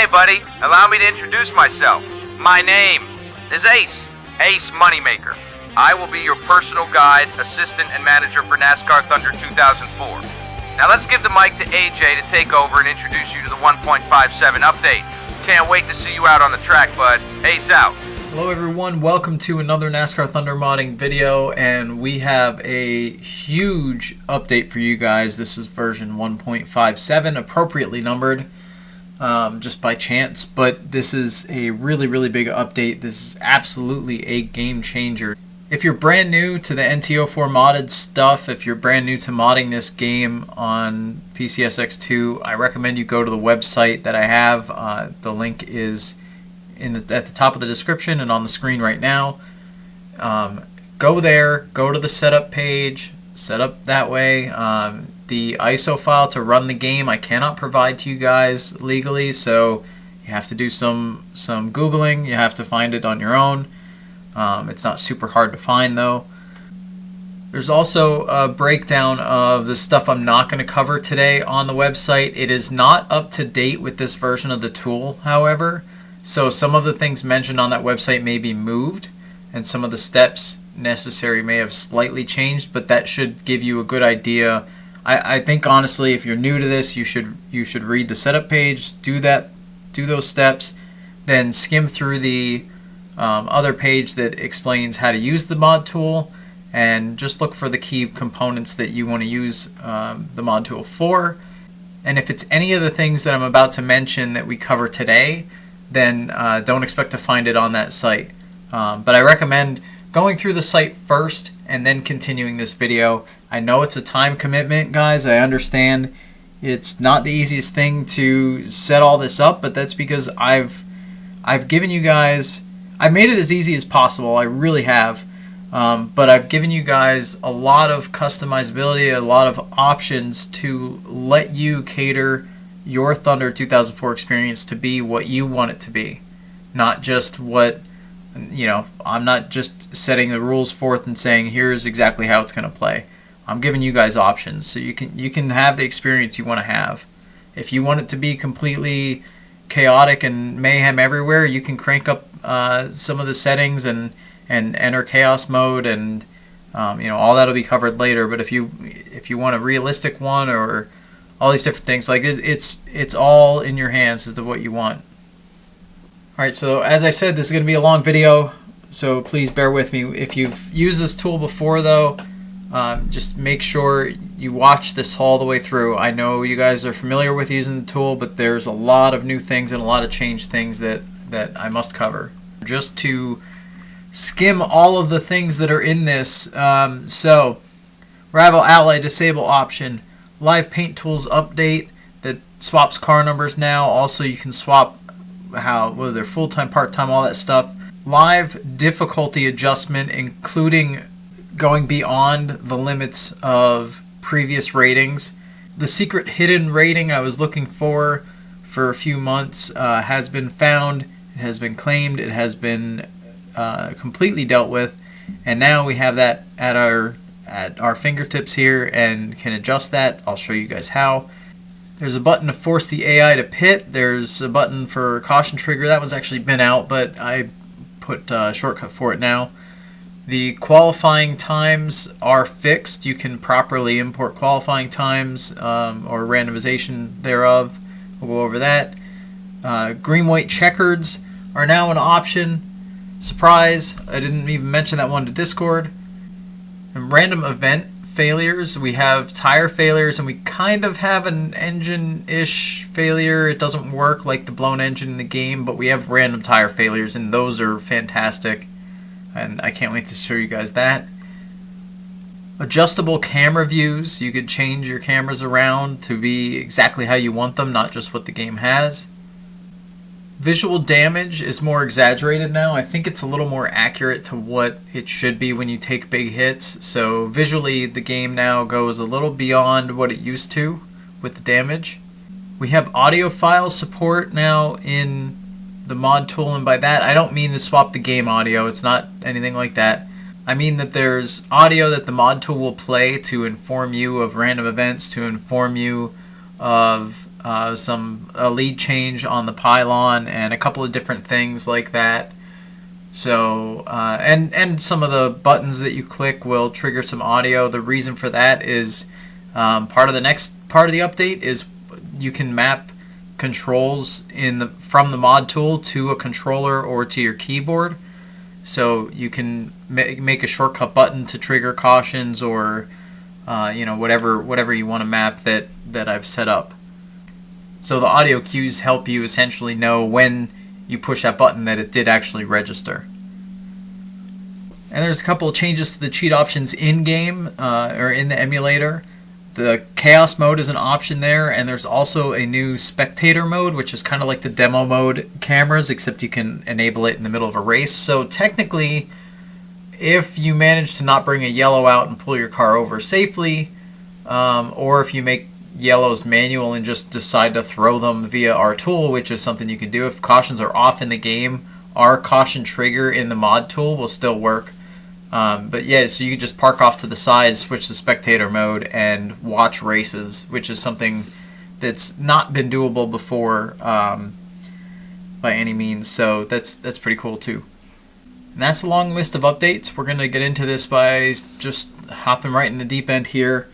buddy, allow me to introduce myself. My name is Ace Moneymaker. I will be your personal guide, assistant, and manager for NASCAR Thunder 2004. Now let's give the mic to AJ to take over and introduce you to the 1.57 update. Can't wait to see you out on the track, bud. Ace out. Hello everyone, welcome to another NASCAR Thunder modding video, and we have a huge update for you guys. This is version 1.57, appropriately numbered, just by chance, but this is a really big update. This is absolutely a game changer. If you're brand new to the NT2004 modded stuff, if you're brand new to modding this game on PCSX2, I recommend you go to the website that I have. The link is at the top of the description and on the screen right now. Go there, go to the setup page, set up that way. The ISO file to run the game I cannot provide to you guys legally, so you have to do some Googling. You have to find it on your own. It's not super hard to find though. There's also a breakdown of the stuff I'm not going to cover today on the website. It is not up to date with this version of the tool, however. So some of the things mentioned on that website may be moved, and some of the steps necessary may have slightly changed, but that should give you a good idea. I think honestly, if you're new to this, you should read the setup page, do those steps, then skim through the other page that explains how to use the mod tool, and just look for the key components that you want to use the mod tool for. And if it's any of the things that I'm about to mention that we cover today, then don't expect to find it on that site. But I recommend going through the site first and then continuing this video. I know it's a time commitment, guys. I understand it's not the easiest thing to set all this up, but that's because I've given you guys, I've made it as easy as possible. I really have. But I've given you guys a lot of customizability, a lot of options to let you cater your Thunder 2004 experience to be what you want it to be, not just what, I'm not just setting the rules forth and saying here's exactly how it's going to play. I'm giving you guys options so you can have the experience you want to have. If you want it to be completely chaotic and mayhem everywhere, you can crank up some of the settings and enter chaos mode, and all that'll be covered later. But if you want a realistic one, or all these different things, like it's all in your hands as to what you want. Alright, so as I said, this is going to be a long video, so please bear with me. If you've used this tool before though, just make sure you watch this all the way through. I know you guys are familiar with using the tool, but there's a lot of new things and a lot of changed things that I must cover. Just to skim all of the things that are in this, so Rival Ally Disable option, Live Paint Tools update that swaps car numbers now. Also, you can swap whether they're full-time, part-time, all that stuff. Live difficulty adjustment, including going beyond the limits of previous ratings. The secret hidden rating I was looking for a few months has been found. It has been claimed. It has been completely dealt with, and now we have that at our fingertips here and can adjust that. I'll show you guys how. There's a button to force the AI to pit. There's a button for caution trigger. That one's actually been out, but I put a shortcut for it now. The qualifying times are fixed. You can properly import qualifying times or randomization thereof. We'll go over that. Green-white checkers are now an option. Surprise, I didn't even mention that one to Discord. And random event failures, we have tire failures, and we kind of have an engine-ish failure. It doesn't work like the blown engine in the game, but we have random tire failures, and those are fantastic, and I can't wait to show you guys that. Adjustable camera views, you could change your cameras around to be exactly how you want them, not just what the game has. Visual damage is more exaggerated now. I think it's a little more accurate to what it should be when you take big hits. So visually, the game now goes a little beyond what it used to with the damage. We have audio file support now in the mod tool, and by that I don't mean to swap the game audio. It's not anything like that. I mean that there's audio that the mod tool will play to inform you of random events, to inform you of a lead change on the Pylon, and a couple of different things like that. So and some of the buttons that you click will trigger some audio. The reason for that is part of the next part of the update is you can map controls from the mod tool to a controller or to your keyboard. So you can make a shortcut button to trigger cautions, or whatever you want to map that I've set up. So the audio cues help you essentially know when you push that button that it did actually register. And there's a couple of changes to the cheat options in-game or in the emulator. The chaos mode is an option there, and there's also a new spectator mode, which is kind of like the demo mode cameras, except you can enable it in the middle of a race. So technically, if you manage to not bring a yellow out and pull your car over safely, or if you make yellows manual and just decide to throw them via our tool, which is something you can do if cautions are off in the game, our caution trigger in the mod tool will still work. But yeah, so you can just park off to the side, switch to spectator mode, and watch races, which is something that's not been doable before by any means. So that's pretty cool too. And that's a long list of updates. We're going to get into this by just hopping right in the deep end here.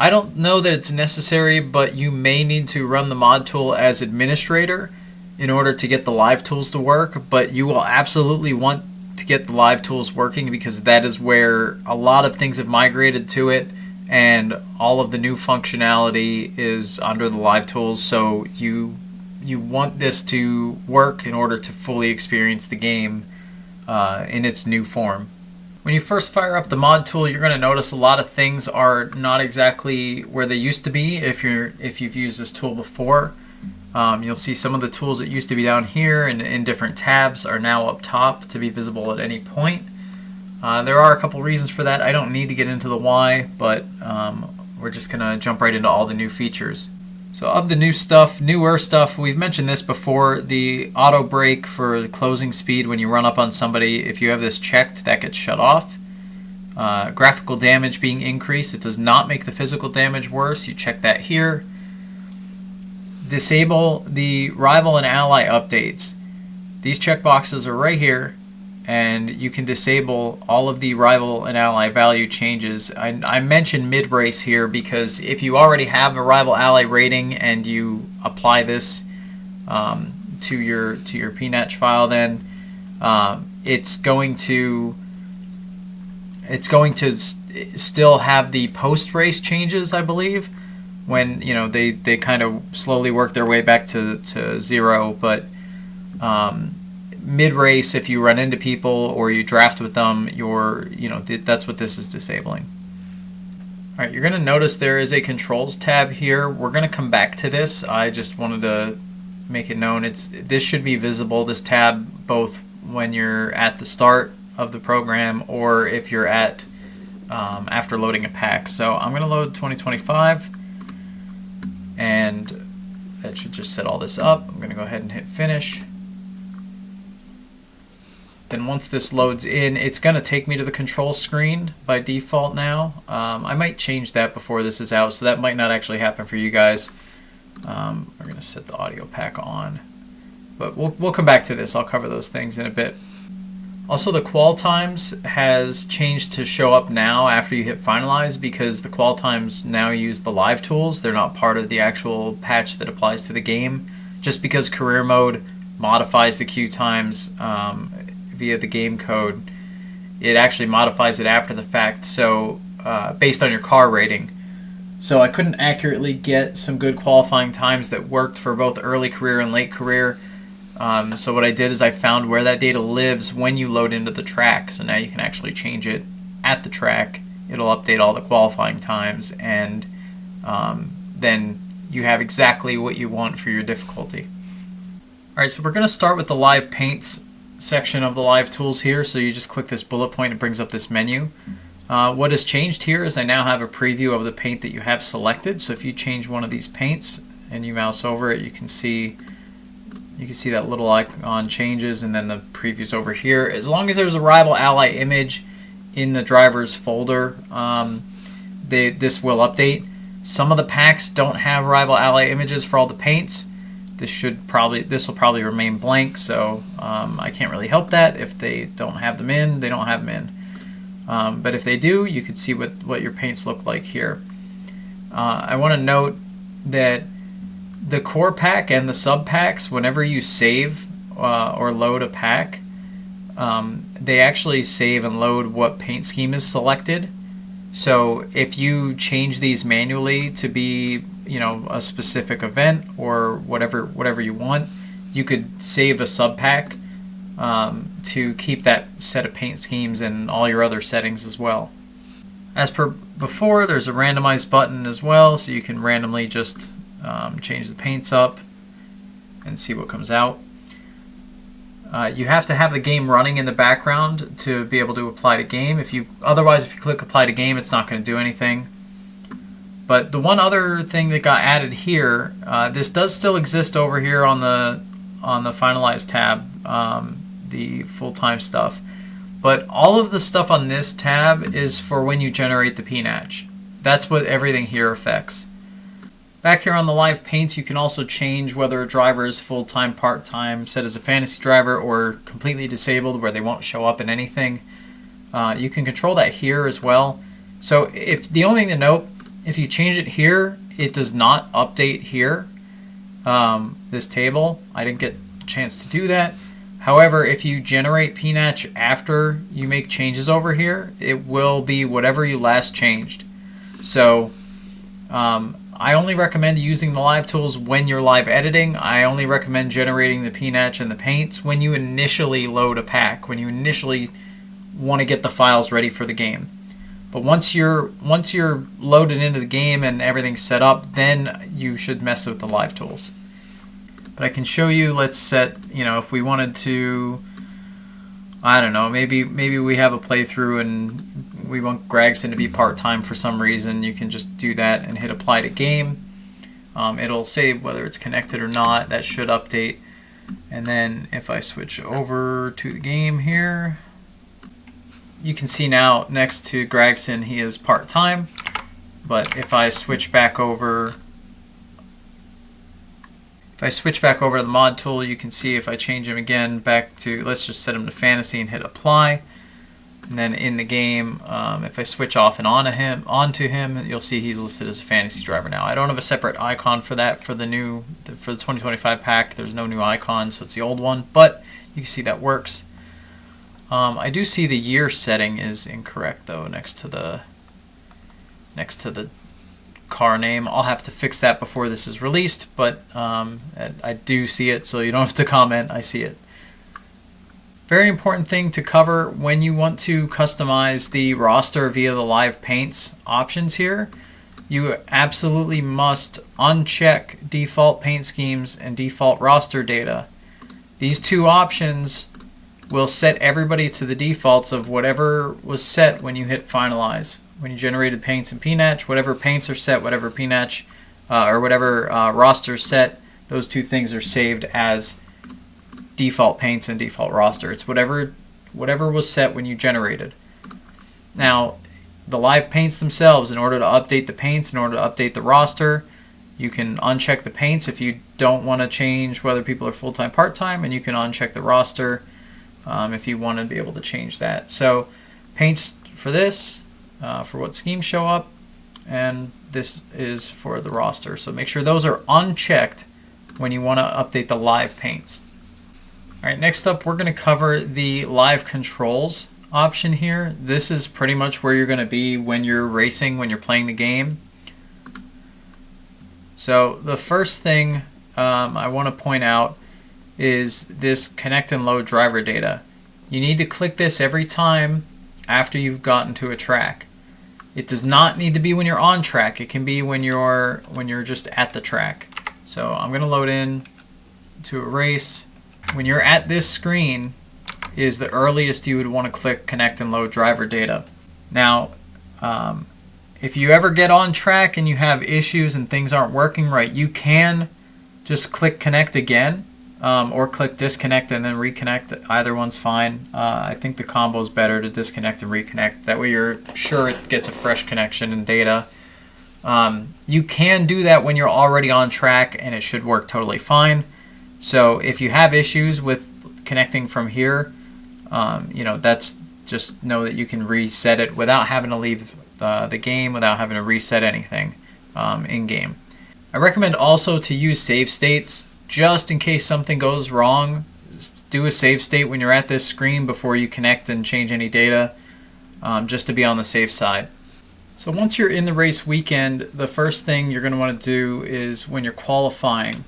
I don't know that it's necessary, but you may need to run the mod tool as administrator in order to get the live tools to work, but you will absolutely want to get the live tools working, because that is where a lot of things have migrated to it, and all of the new functionality is under the live tools. So you want this to work in order to fully experience the game in its new form. When you first fire up the mod tool, you're going to notice a lot of things are not exactly where they used to be if you've used this tool before. You'll see some of the tools that used to be down here and in different tabs are now up top to be visible at any point. There are a couple reasons for that. I don't need to get into the why, but we're just going to jump right into all the new features. So of the newer stuff, we've mentioned this before, the auto brake for closing speed when you run up on somebody, if you have this checked, that gets shut off. Graphical damage being increased, it does not make the physical damage worse, you check that here. Disable the rival and ally updates. These checkboxes are right here, and you can disable all of the rival and ally value changes. I mentioned mid-race here because if you already have a rival ally rating and you apply this to your PNatch file, then it's going to still have the post-race changes, I believe, when they kind of slowly work their way back to zero. But mid-race, if you run into people or you draft with them, that's what this is disabling. All right, you're going to notice there is a controls tab here. We're going to come back to this. I just wanted to make it known this should be visible, this tab, both when you're at the start of the program or if you're at after loading a pack. So I'm going to load 2025, and that should just set all this up. I'm going to go ahead and hit finish. Then once this loads in, it's going to take me to the control screen by default now. I might change that before this is out, so that might not actually happen for you guys. We're going to set the audio pack on. But we'll come back to this. I'll cover those things in a bit. Also, the qual times has changed to show up now after you hit finalize, because the qual times now use the live tools. They're not part of the actual patch that applies to the game. Just because career mode modifies the queue times via the game code, it actually modifies it after the fact, so based on your car rating. So I couldn't accurately get some good qualifying times that worked for both early career and late career. So what I did is I found where that data lives when you load into the track. So now you can actually change it at the track. It'll update all the qualifying times, and then you have exactly what you want for your difficulty. Alright, so we're going to start with the live paints section of the live tools here. So you just click this bullet point, it brings up this menu. What has changed here is I now have a preview of the paint that you have selected. So if you change one of these paints and you mouse over it, you can see that little icon changes, and then the preview's over here. As long as there's a rival ally image in the driver's folder, this will update. Some of the packs don't have rival ally images for all the paints. This will probably remain blank, so I can't really help that. If they don't have them in, they don't have them in. But if they do, you can see what your paints look like here. I want to note that the core pack and the sub packs, whenever you save or load a pack, they actually save and load what paint scheme is selected. So if you change these manually to be, a specific event or whatever you want, you could save a sub pack to keep that set of paint schemes and all your other settings as well. As per before, there's a randomize button as well, so you can randomly just change the paints up and see what comes out. You have to have the game running in the background to be able to apply to game. Otherwise, if you click apply to game, it's not going to do anything. But the one other thing that got added here, this does still exist over here on the finalize tab, the full-time stuff. But all of the stuff on this tab is for when you generate the PNATCH. That's what everything here affects. Back here on the live paints, you can also change whether a driver is full-time, part-time, set as a fantasy driver, or completely disabled where they won't show up in anything. You can control that here as well. So the only thing to note, if you change it here, it does not update here, this table. I didn't get a chance to do that. However, if you generate PNATCH after you make changes over here, it will be whatever you last changed. So I only recommend using the live tools when you're live editing. I only recommend generating the PNATCH and the paints when you initially load a pack, when you initially want to get the files ready for the game. But once you're loaded into the game and everything's set up, then you should mess with the live tools. But I can show you, let's set, if we wanted to, I don't know, maybe we have a playthrough and we want Gregson to be part-time for some reason. You can just do that and hit apply to game. It'll say whether it's connected or not. That should update. And then if I switch over to the game here, you can see now next to Gregson he is part-time. But if I switch back over to the mod tool, you can see if I change him again back to, let's just set him to fantasy and hit apply. And then in the game, if I switch off and onto him, you'll see he's listed as a fantasy driver now. I don't have a separate icon for that for the 2025 pack. There's no new icon, so it's the old one. But you can see that works. I do see the year setting is incorrect though, next to the car name. I'll have to fix that before this is released, but I do see it, so you don't have to comment. I see it. Very important thing to cover when you want to customize the roster via the live paints options here. You absolutely must uncheck default paint schemes and default roster data. These two options will set everybody to the defaults of whatever was set when you hit finalize. When you generated paints and PNATCH, whatever paints are set, whatever PNATCH or whatever roster is set, those two things are saved as default paints and default roster. It's whatever was set when you generated. Now, the live paints themselves, in order to update the paints, in order to update the roster, you can uncheck the paints if you don't want to change whether people are full-time, part-time, and you can uncheck the roster if you want to be able to change that. So paints for this, for what schemes show up, and this is for the roster. So make sure those are unchecked when you want to update the live paints. All right, next up we're going to cover the live controls option here. This is pretty much where you're going to be when you're racing, when you're playing the game. So the first thing I want to point out is this connect and load driver data. You need to click this every time after you've gotten to a track. It does not need to be when you're on track. It can be when you're just at the track. So I'm going to load in to a race. When you're at this screen is the earliest you would want to click connect and load driver data. Now, if you ever get on track and you have issues and things aren't working right, you can just click connect again. Or click disconnect and then reconnect. Either one's fine. I think the combo is better to disconnect and reconnect. That way you're sure it gets a fresh connection and data. You can do that when you're already on track, and it should work totally fine. So if you have issues with connecting from here, that's just know that you can reset it without having to leave the game, without having to reset anything in game. I recommend also to use save states just in case something goes wrong. Just do a save state when you're at this screen before you connect and change any data, just to be on the safe side. So once you're in the race weekend, the first thing you're going to want to do is when you're qualifying.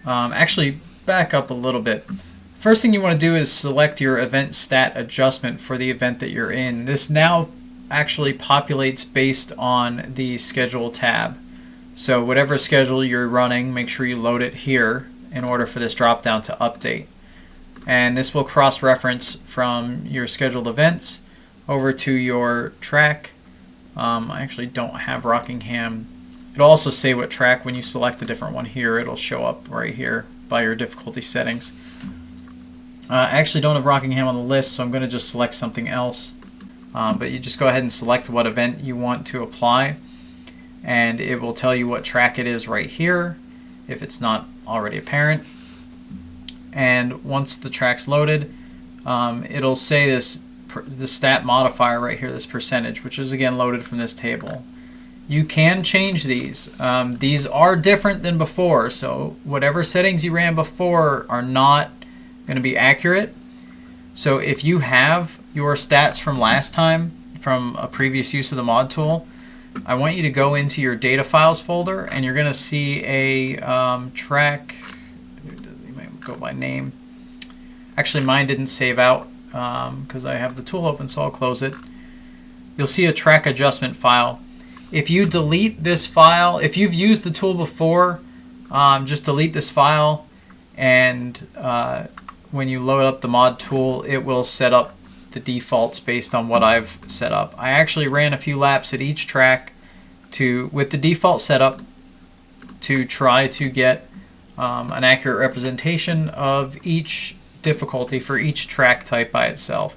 Actually, back up a little bit. First thing you want to do is select your event stat adjustment for the event that you're in. This now actually populates based on the schedule tab. So whatever schedule you're running, make sure you load it here in order for this drop down to update. And this will cross-reference from your scheduled events over to your track. I actually don't have Rockingham. It'll also say what track when you select a different one here. It'll show up right here by your difficulty settings. I actually don't have Rockingham on the list, so I'm going to just select something else. But you just go ahead and select what event you want to apply, and it will tell you what track it is right here if it's not already apparent. And once the track's loaded, it'll say the stat modifier right here, this percentage, which is again loaded from this table. You can change these. These are different than before, so whatever settings you ran before are not going to be accurate. So if you have your stats from last time, from a previous use of the mod tool, I want you to go into your data files folder, and you're going to see a track. You might go by name. Actually, mine didn't save out because I have the tool open, so I'll close it. You'll see a track adjustment file. If you delete this file, if you've used the tool before, just delete this file, and when you load up the mod tool, it will set up the defaults based on what I've set up. I actually ran a few laps at each track with the default setup to try to get an accurate representation of each difficulty for each track type by itself.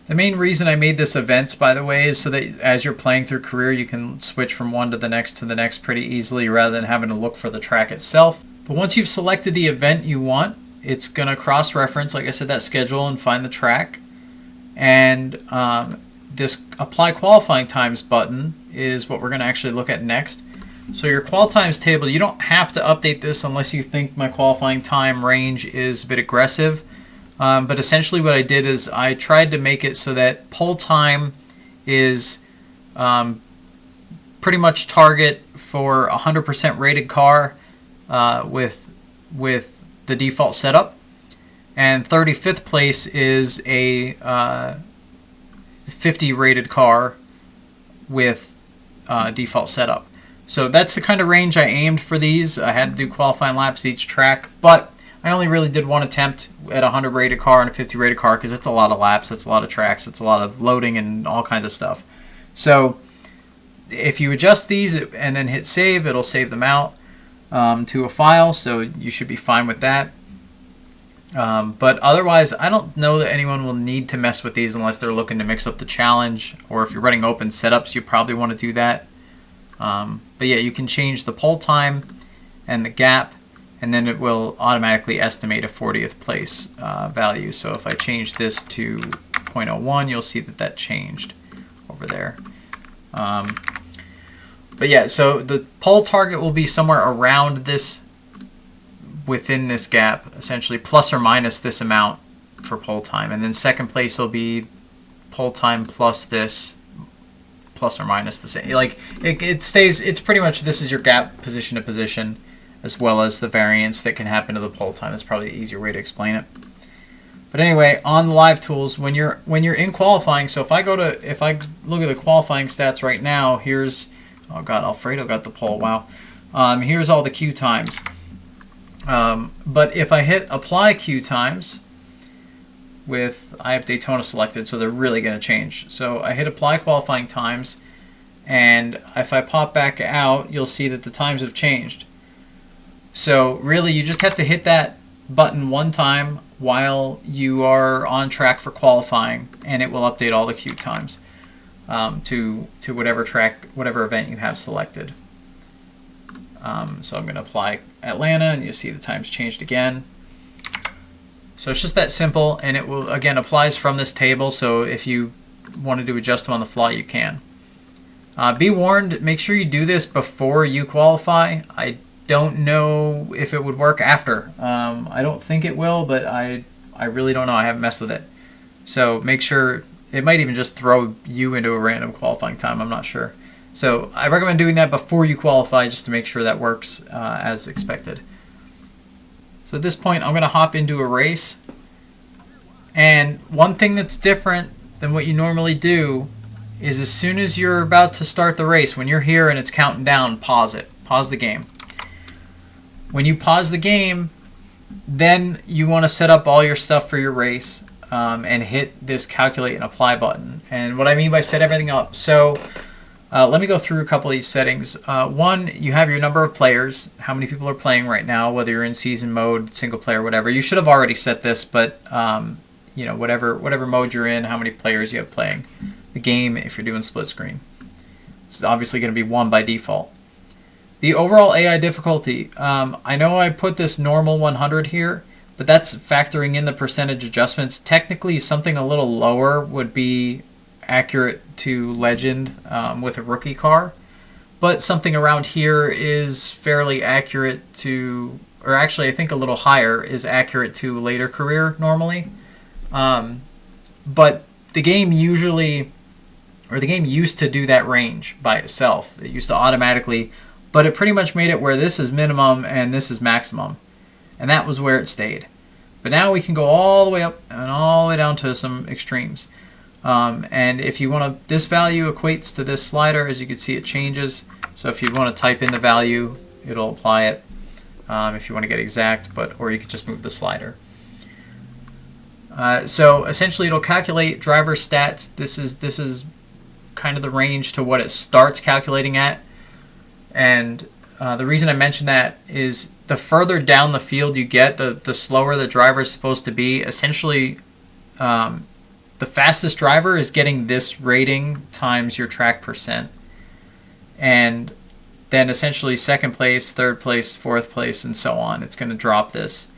The main reason I made this events, by the way, is so that as you're playing through career, you can switch from one to the next pretty easily rather than having to look for the track itself. But once you've selected the event you want, it's going to cross-reference, like I said, that schedule and find the track. And this apply qualifying times button is what we're going to actually look at next. So your qual times table, you don't have to update this unless you think my qualifying time range is a bit aggressive. But essentially what I did is I tried to make it so that pole time is pretty much target for 100% rated car with the default setup, and 35th place is a 50 rated car with default setup. So that's the kind of range I aimed for these. I had to do qualifying laps each track, but I only really did one attempt at a 100 rated car and a 50 rated car because it's a lot of laps, it's a lot of tracks, it's a lot of loading and all kinds of stuff. So if you adjust these and then hit save, it'll save them out to a file, so you should be fine with that. But otherwise, I don't know that anyone will need to mess with these unless they're looking to mix up the challenge, or if you're running open setups, you probably want to do that. But yeah, you can change the pole time and the gap, and then it will automatically estimate a 40th place value. So if I change this to 0.01, you'll see that that changed over there. But yeah, so the pole target will be somewhere around this, within this gap, essentially plus or minus this amount for pole time. And then second place will be pole time plus this, plus or minus the same. Like it stays, it's pretty much, this is your gap position to position, as well as the variance that can happen to the pole time. That's probably the easier way to explain it. But anyway, on the live tools, when you're in qualifying, so if I look at the qualifying stats right now, here's, oh god, Alfredo got the pole, wow. Here's all the queue times. But if I hit apply queue times I have Daytona selected, so they're really going to change. So I hit apply qualifying times, and if I pop back out, you'll see that the times have changed. So really, you just have to hit that button one time while you are on track for qualifying, and it will update all the queue times. to whatever track, whatever event you have selected. So I'm going to apply Atlanta, and you see the times changed again. So it's just that simple, and it will, again, applies from this table, so if you wanted to adjust them on the fly, you can. Be warned, make sure you do this before you qualify. I don't know if it would work after. I don't think it will, but I really don't know. I haven't messed with it. So make sure, it might even just throw you into a random qualifying time. I'm not sure. So I recommend doing that before you qualify, just to make sure that works as expected. So at this point, I'm going to hop into a race. And one thing that's different than what you normally do is as soon as you're about to start the race, when you're here and it's counting down, pause it. Pause the game. When you pause the game, then you want to set up all your stuff for your race and hit this calculate and apply button. And what I mean by set everything up, so let me go through a couple of these settings. One, you have your number of players, how many people are playing right now, whether you're in season mode, single player, whatever. You should have already set this, but you know, whatever mode you're in, how many players you have playing the game if you're doing split screen. This is obviously going to be 1 by default. The overall AI difficulty, I know I put this normal 100 here, but that's factoring in the percentage adjustments. Technically, something a little lower would be accurate to legend with a rookie car, but something around here is fairly accurate to, or actually I think a little higher is accurate to later career normally. But the game usually, or the game used to do that range by itself. It used to automatically, but it pretty much made it where this is minimum and this is maximum, and that was where it stayed. But now we can go all the way up and all the way down to some extremes. And if you want to, this value equates to this slider. As you can see, it changes. So if you want to type in the value, it'll apply it. If you want to get exact, or you could just move the slider. So essentially, it'll calculate driver stats. This is kind of the range to what it starts calculating at. And the reason I mention that is the further down the field you get, the slower the driver is supposed to be. Essentially, the fastest driver is getting this rating times your track percent. And then essentially second place, third place, fourth place, and so on. It's going to drop this.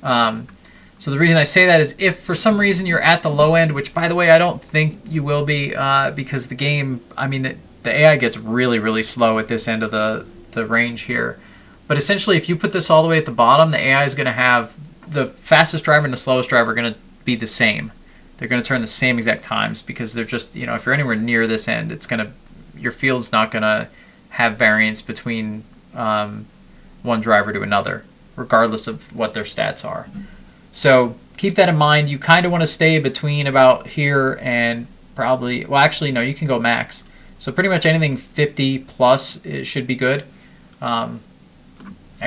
So the reason I say that is if for some reason you're at the low end, which by the way I don't think you will be, because the game, I mean the AI gets really, really slow at this end of the range here. But essentially if you put this all the way at the bottom, the AI is going to have the fastest driver and the slowest driver are going to be the same. They're going to turn the same exact times because they're just, you know, if you're anywhere near this end, it's going to, your field's not going to have variance between one driver to another, regardless of what their stats are. So keep that in mind. You kind of want to stay between about here and probably, well, actually, no, you can go max. So pretty much anything 50 plus, it should be good. I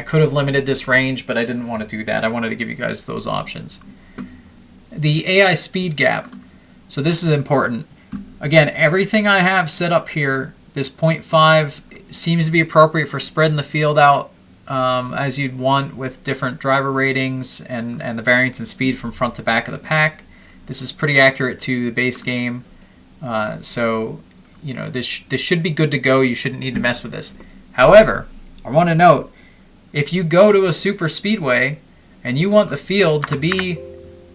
could have limited this range, but I didn't want to do that. I wanted to give you guys those options. The AI speed gap. So this is important. Again, everything I have set up here, this 0.5 seems to be appropriate for spreading the field out as you'd want with different driver ratings and the variance in speed from front to back of the pack. This is pretty accurate to the base game. So, you know, this should be good to go. You shouldn't need to mess with this. However, I want to note, if you go to a super speedway and you want the field to be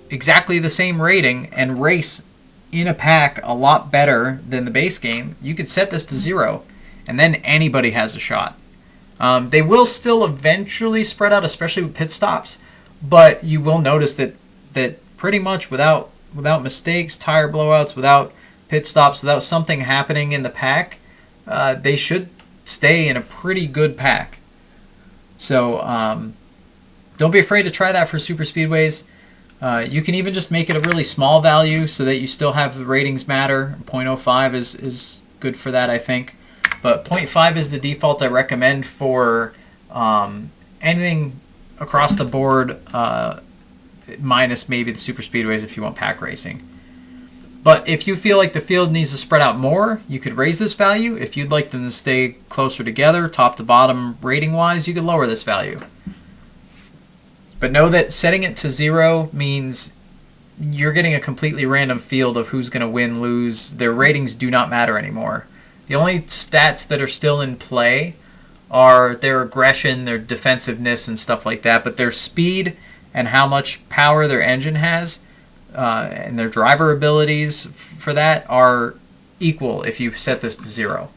exactly the same rating and race in a pack a lot better than the base game, you could set this to 0, and then anybody has a shot. They will still eventually spread out, especially with pit stops, but you will notice that pretty much without mistakes, tire blowouts, without pit stops, without something happening in the pack, they should stay in a pretty good pack. So don't be afraid to try that for super speedways. You can even just make it a really small value so that you still have the ratings matter. 0.05 is good for that, I think. But 0.5 is the default I recommend for anything across the board, minus maybe the super speedways if you want pack racing. But if you feel like the field needs to spread out more, you could raise this value. If you'd like them to stay closer together, top to bottom rating-wise, you could lower this value. But know that setting it to 0 means you're getting a completely random field of who's going to win, lose. Their ratings do not matter anymore. The only stats that are still in play are their aggression, their defensiveness, and stuff like that. But their speed and how much power their engine has and their driver abilities for that are equal if you set this to 0.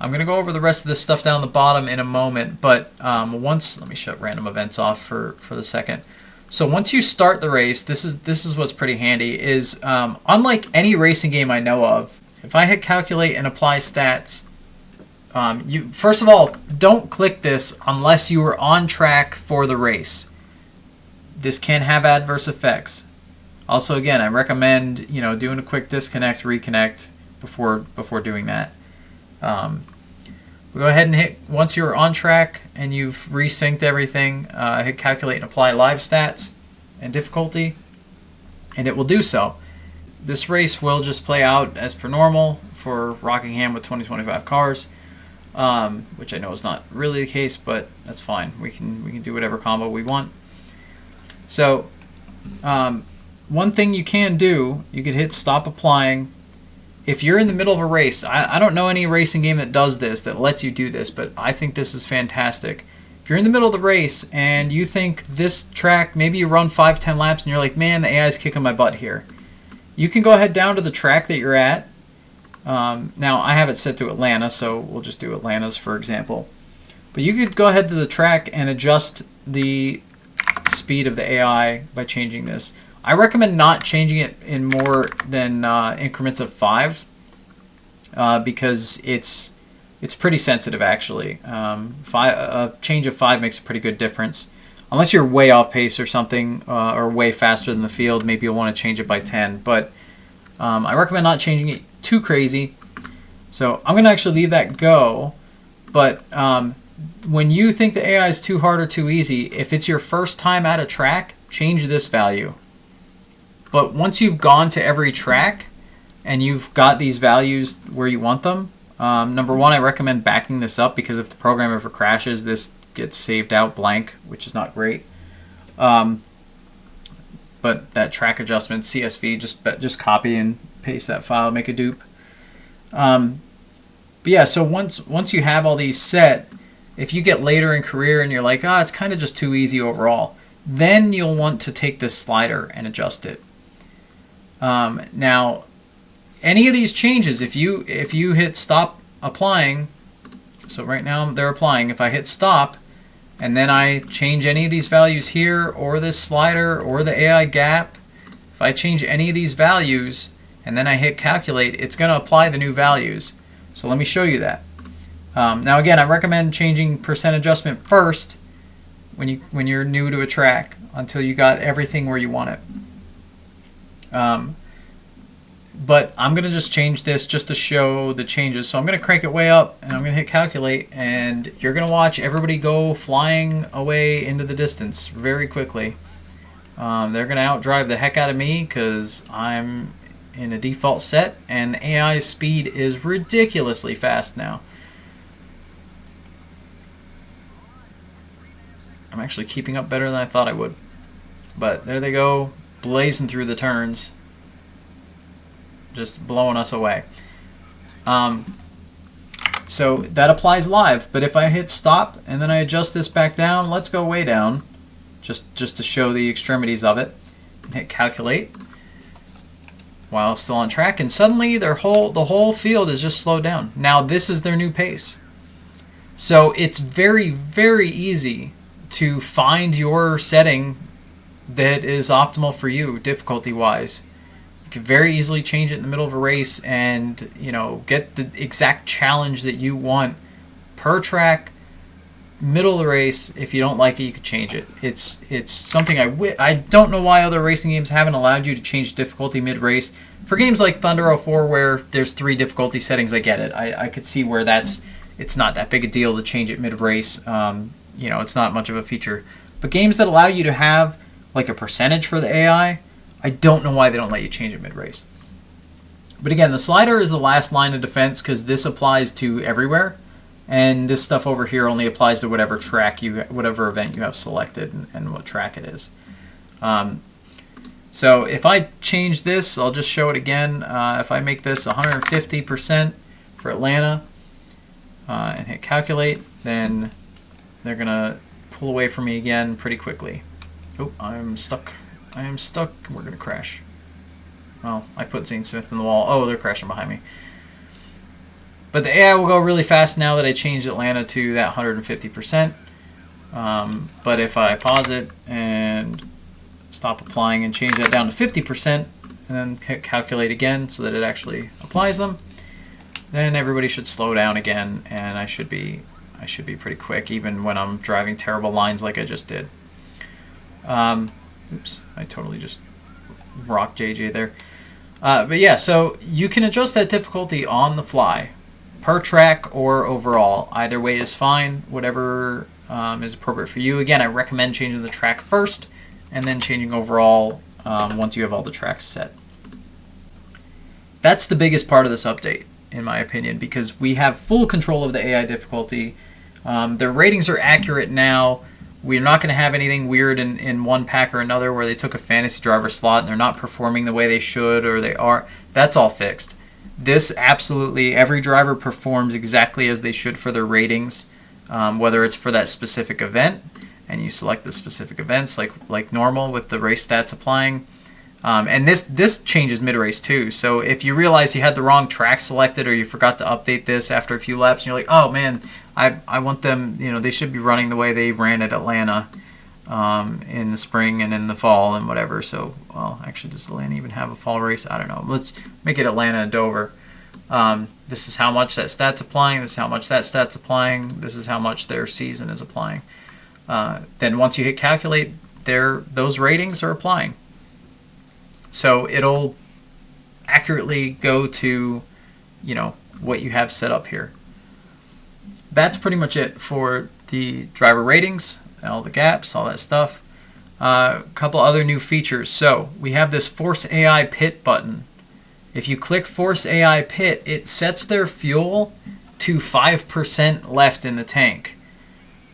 I'm going to go over the rest of this stuff down the bottom in a moment, but let me shut random events off for the second. So once you start the race, this is what's pretty handy, is unlike any racing game I know of, if I hit calculate and apply stats, you first of all, don't click this unless you are on track for the race. This can have adverse effects. Also, again, I recommend doing a quick disconnect, reconnect before doing that. We'll go ahead and hit, once you're on track and you've resynced everything, hit calculate and apply live stats and difficulty, and it will do so. This race will just play out as per normal for Rockingham with 2025 cars, which I know is not really the case, but that's fine. We can do whatever combo we want. So one thing you can do, you could hit stop applying. If you're in the middle of a race, I don't know any racing game that does this, that lets you do this, but I think this is fantastic. If you're in the middle of the race and you think this track, maybe you run 5-10 laps and you're like, man, the AI is kicking my butt here. You can go ahead down to the track that you're at. Now, I have it set to Atlanta, so we'll just do Atlanta's for example. But you could go ahead to the track and adjust the speed of the AI by changing this. I recommend not changing it in more than increments of 5 because it's pretty sensitive actually. A change of 5 makes a pretty good difference. Unless you're way off pace or something or way faster than the field, maybe you'll want to change it by 10. But I recommend not changing it too crazy. So I'm going to actually leave that go. But when you think the AI is too hard or too easy, if it's your first time at a track, change this value. But once you've gone to every track and you've got these values where you want them, number one, I recommend backing this up because if the program ever crashes, this gets saved out blank, which is not great. But that track adjustment, CSV, just copy and paste that file, make a dupe. But yeah, so once you have all these set, if you get later in career and you're like, it's kind of just too easy overall, then you'll want to take this slider and adjust it. Now, any of these changes, if you hit stop applying, so right now they're applying, if I hit stop and then I change any of these values here or this slider or the AI gap, if I change any of these values and then I hit calculate, it's going to apply the new values. So let me show you that. Now again, I recommend changing percent adjustment first when you're new to a track until you got everything where you want it. But I'm going to just change this just to show the changes. So I'm going to crank it way up and I'm going to hit calculate and you're going to watch everybody go flying away into the distance very quickly. They're going to outdrive the heck out of me because I'm in a default set and AI's speed is ridiculously fast now. I'm actually keeping up better than I thought I would. But there they go, blazing through the turns. Just blowing us away. So that applies live, but if I hit stop and then I adjust this back down, let's go way down, just to show the extremities of it, and hit calculate while still on track, and suddenly the whole field is just slowed down. Now this is their new pace. So it's very, very easy to find your setting that is optimal for you difficulty-wise. You can very easily change it in the middle of a race and get the exact challenge that you want per track, middle of the race. If you don't like it, you could change it. It's something I don't know why other racing games haven't allowed you to change difficulty mid-race. For games like Thunder 04 where there's 3 difficulty settings, I get it. I could see where it's not that big a deal to change it mid-race. It's not much of a feature. But games that allow you to have like a percentage for the AI, I don't know why they don't let you change it mid-race. But again, the slider is the last line of defense because this applies to everywhere, and this stuff over here only applies to whatever track whatever event you have selected and what track it is. So if I change this, I'll just show it again. If I make this 150% for Atlanta and hit calculate, then they're going to pull away from me again pretty quickly. Oh, I'm stuck. I am stuck. We're going to crash. Well, I put Zane Smith in the wall. Oh, they're crashing behind me. But the AI will go really fast now that I changed Atlanta to that 150%. But if I pause it and stop applying and change that down to 50% and then calculate again so that it actually applies them, then everybody should slow down again, and I should be pretty quick even when I'm driving terrible lines like I just did. Oops, I totally just rocked JJ there. But yeah, so you can adjust that difficulty on the fly, per track or overall. Either way is fine, whatever is appropriate for you. Again, I recommend changing the track first and then changing overall once you have all the tracks set. That's the biggest part of this update, in my opinion, because we have full control of the AI difficulty. Their ratings are accurate now. We're not going to have anything weird in one pack or another where they took a fantasy driver slot and they're not performing the way they should or they are. That's all fixed. This absolutely, every driver performs exactly as they should for their ratings, whether it's for that specific event, and you select the specific events like normal with the race stats applying. And this changes mid-race too. So if you realize you had the wrong track selected or you forgot to update this after a few laps and you're like, oh man, I want them, they should be running the way they ran at Atlanta in the spring and in the fall and whatever. So, well, actually, does Atlanta even have a fall race? I don't know. Let's make it Atlanta and Dover. This is how much that stat's applying. This is how much that stat's applying. This is how much their season is applying. Then once you hit calculate, those ratings are applying. So it'll accurately go to, what you have set up here. That's pretty much it for the driver ratings, all the gaps, all that stuff. A couple other new features. So we have this Force AI Pit button. If you click Force AI Pit, it sets their fuel to 5% left in the tank.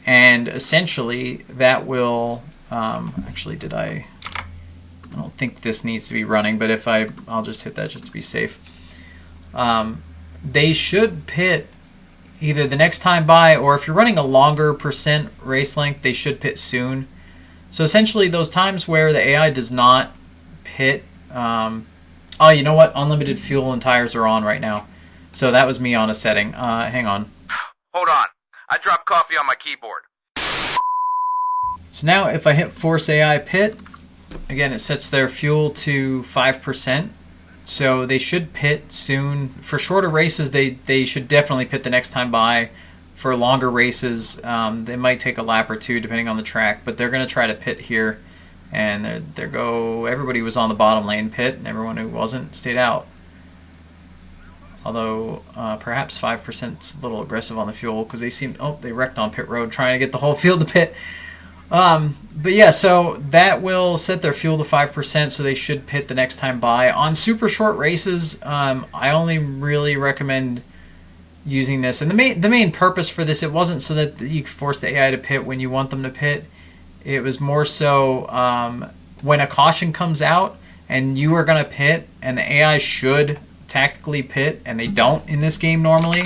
And essentially that will, actually I don't think this needs to be running, but if I'll just hit that just to be safe. They should pit either the next time by, or if you're running a longer percent race length, they should pit soon. So essentially those times where the AI does not pit, oh, you know what? Unlimited fuel and tires are on right now. So that was me on a setting. Hang on. Hold on. I dropped coffee on my keyboard. So now if I hit Force AI Pit, again, it sets their fuel to 5%. So they should pit soon. For shorter races, they should definitely pit the next time by. For longer races, they might take a lap or two depending on the track, but they're going to try to pit here. And everybody was on the bottom lane pit, and everyone who wasn't stayed out. Although perhaps 5% is a little aggressive on the fuel because they wrecked on pit road trying to get the whole field to pit. But yeah, so that will set their fuel to 5%, so they should pit the next time by. On super short races, I only really recommend using this. And the main purpose for this, it wasn't so that you could force the AI to pit when you want them to pit. It was more so when a caution comes out and you are going to pit and the AI should tactically pit and they don't in this game normally,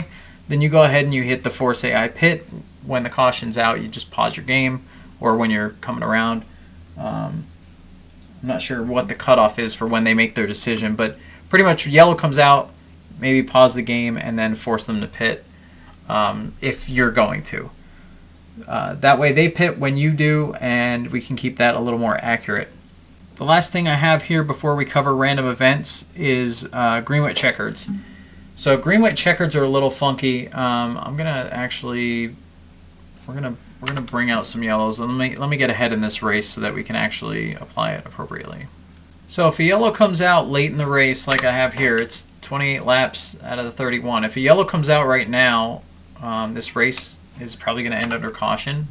then you go ahead and you hit the Force AI Pit. When the caution's out, you just pause your game, or when you're coming around. I'm not sure what the cutoff is for when they make their decision, but pretty much yellow comes out, maybe pause the game and then force them to pit if you're going to. That way they pit when you do, and we can keep that a little more accurate. The last thing I have here before we cover random events is green-white checkers. So green-white checkers are a little funky. I'm gonna actually, we're gonna bring out some yellows. Let me get ahead in this race so that we can actually apply it appropriately. So if a yellow comes out late in the race, like I have here, it's 28 laps out of the 31. If a yellow comes out right now, this race is probably going to end under caution.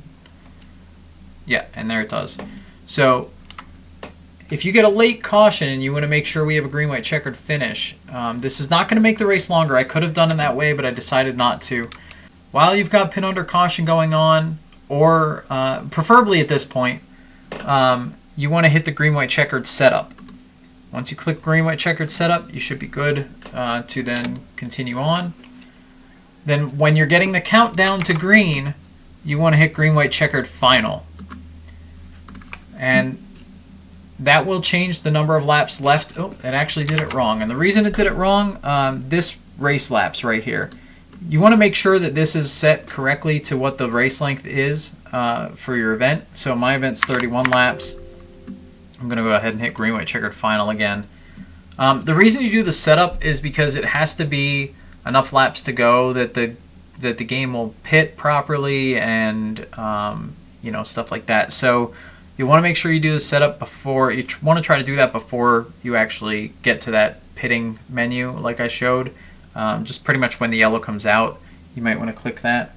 Yeah, and there it does. So if you get a late caution and you want to make sure we have a green-white checkered finish, this is not going to make the race longer. I could have done it that way, but I decided not to. While you've got pin under caution going on, or preferably at this point, you want to hit the green-white checkered setup. Once you click green, white, checkered setup, you should be good to then continue on. Then when you're getting the countdown to green, you want to hit green, white, checkered final. And that will change the number of laps left. Oh, it actually did it wrong. And the reason it did it wrong, this race laps right here. You want to make sure that this is set correctly to what the race length is for your event. So my event's 31 laps. I'm going to go ahead and hit green, white, checkered final again. The reason you do the setup is because it has to be enough laps to go that the game will pit properly and you know, stuff like that. So you want to make sure you do the setup before. You want to try to do that before you actually get to that pitting menu like I showed. Just pretty much when the yellow comes out, you might want to click that.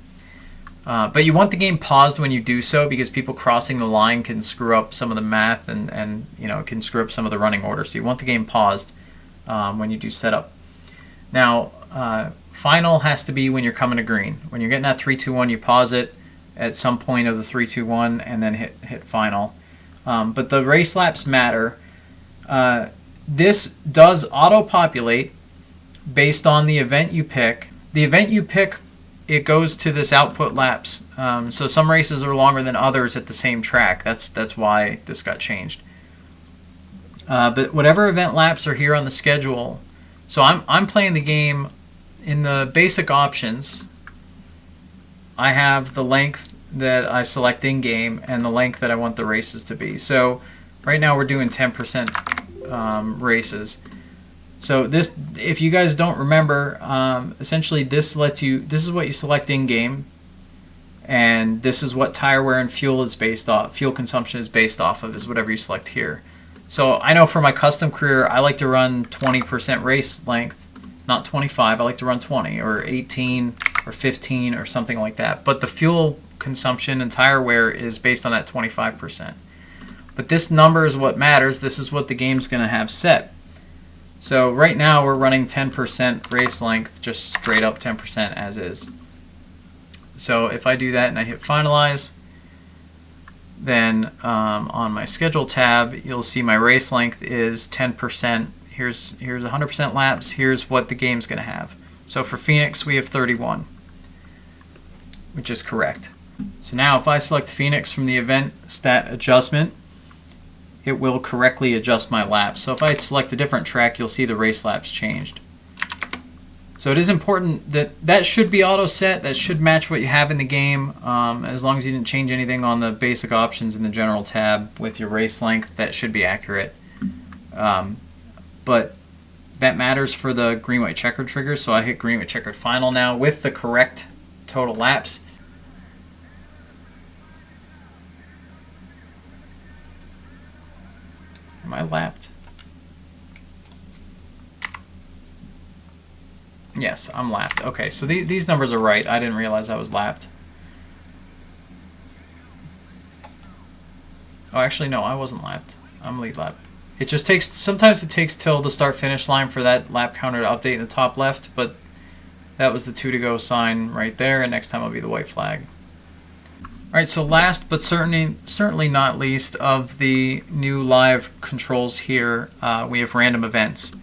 But you want the game paused when you do so, because people crossing the line can screw up some of the math and you know, can screw up some of the running order. So you want the game paused when you do setup. Now, final has to be when you're coming to green. When you're getting that 3, 2, 1, you pause it at some point of the 3, 2, 1, and then hit final. But the race laps matter. This does auto-populate based on the event you pick. The event you pick, it goes to this output laps. So some races are longer than others at the same track. That's why this got changed. But whatever event laps are here on the schedule. So I'm playing the game in the basic options. I have the length that I select in game and the length that I want the races to be. So right now we're doing 10% races. So this, if you guys don't remember, essentially this lets you, this is what you select in game, and this is what tire wear and fuel is based off, fuel consumption is based off of, is whatever you select here. So I know for my custom career, I like to run 20% race length, not 25. I like to run 20 or 18 or 15 or something like that. But the fuel consumption and tire wear is based on that 25%. But this number is what matters. This is what the game's going to have set. So right now we're running 10% race length, just straight up 10% as is. So if I do that and I hit finalize, then on my schedule tab, you'll see my race length is 10%. Here's 100% laps. Here's what the game's going to have. So for Phoenix, we have 31, which is correct. So now if I select Phoenix from the event stat adjustment, it will correctly adjust my laps. So if I select a different track, you'll see the race laps changed. So it is important that that should be auto set. That should match what you have in the game. As long as you didn't change anything on the basic options in the general tab with your race length, that should be accurate. But that matters for the green, white, checkered trigger. So I hit green, white, checkered final now with the correct total laps. Am I lapped? Yes, I'm lapped. Okay, so these numbers are right. I didn't realize I was lapped. Oh, actually, no, I wasn't lapped. I'm lead lap. It just takes, sometimes it takes till the start finish line for that lap counter to update in the top left, but that was the 2 to go sign right there, and next time will be the white flag. Alright, so last but certainly not least of the new live controls here, we have random events.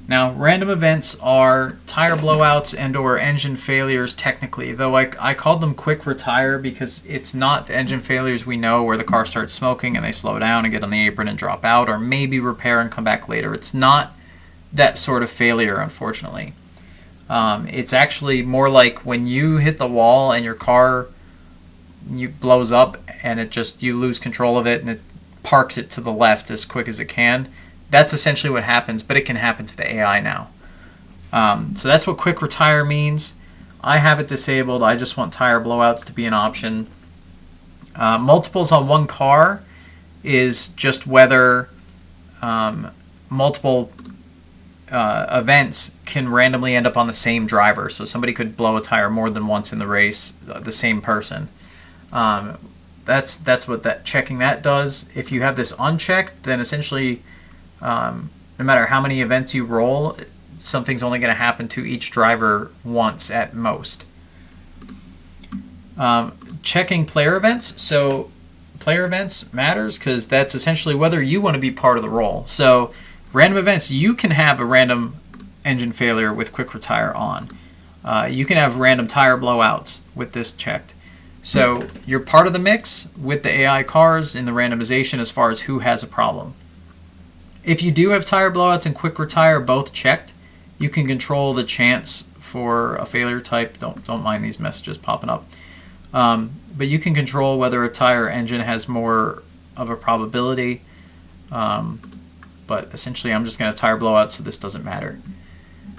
Now, random events are tire blowouts and or engine failures technically, though I called them quick retire because it's not the engine failures we know where the car starts smoking and they slow down and get on the apron and drop out, or maybe repair and come back later. It's not that sort of failure, unfortunately. It's actually more like when you hit the wall and your car blows up and it just, you lose control of it and it parks it to the left as quick as it can. That's essentially what happens, but it can happen to the AI now. So that's what quick retire means. I have it disabled. I just want tire blowouts to be an option. Multiples on one car is just whether multiple events can randomly end up on the same driver. So somebody could blow a tire more than once in the race, the same person. That's what checking that does. If you have this unchecked, then essentially no matter how many events you roll, something's only going to happen to each driver once at most. Checking player events. So player events matters because that's essentially whether you want to be part of the roll. So Random events, you can have a random engine failure with quick retire on. You can have random tire blowouts with this checked. So you're part of the mix with the AI cars in the randomization as far as who has a problem. If you do have tire blowouts and quick retire both checked, you can control the chance for a failure type. Don't mind these messages popping up. But you can control whether a tire engine has more of a probability. But essentially I'm just going to tire blowout, so this doesn't matter.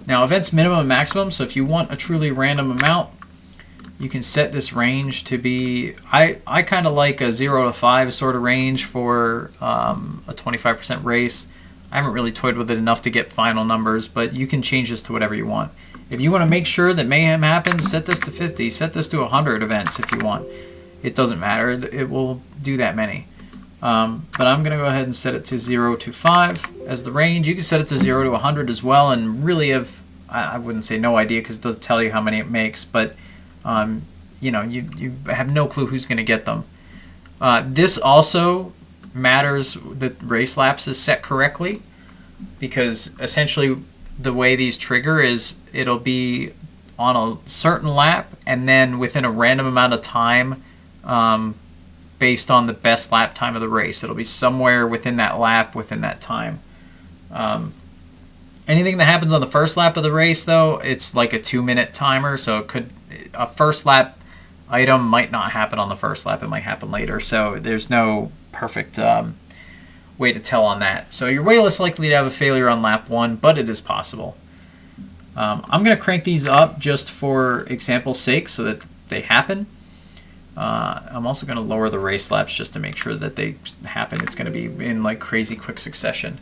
Now events minimum and maximum, so if you want a truly random amount, you can set this range to be, I kind of like a 0 to 5 sort of range for a 25% race. I haven't really toyed with it enough to get final numbers, but you can change this to whatever you want. If you want to make sure that mayhem happens, set this to 50, set this to 100 events if you want. It doesn't matter, it will do that many. But I'm going to go ahead and set it to 0 to 5 as the range. You can set it to 0 to 100 as well, and really have, I wouldn't say no idea because it doesn't tell you how many it makes, but you know, you have no clue who's going to get them. This also matters that race laps is set correctly, because essentially the way these trigger is it'll be on a certain lap and then within a random amount of time based on the best lap time of the race. It'll be somewhere within that lap within that time. Anything that happens on the first lap of the race, though, it's like a 2-minute timer, so it could, a first lap item might not happen on the first lap, it might happen later, so there's no perfect way to tell on that. So you're way less likely to have a failure on lap 1, but it is possible. I'm going to crank these up just for example's sake so that they happen. I'm also going to lower the race laps just to make sure that they happen. It's going to be in like crazy quick succession.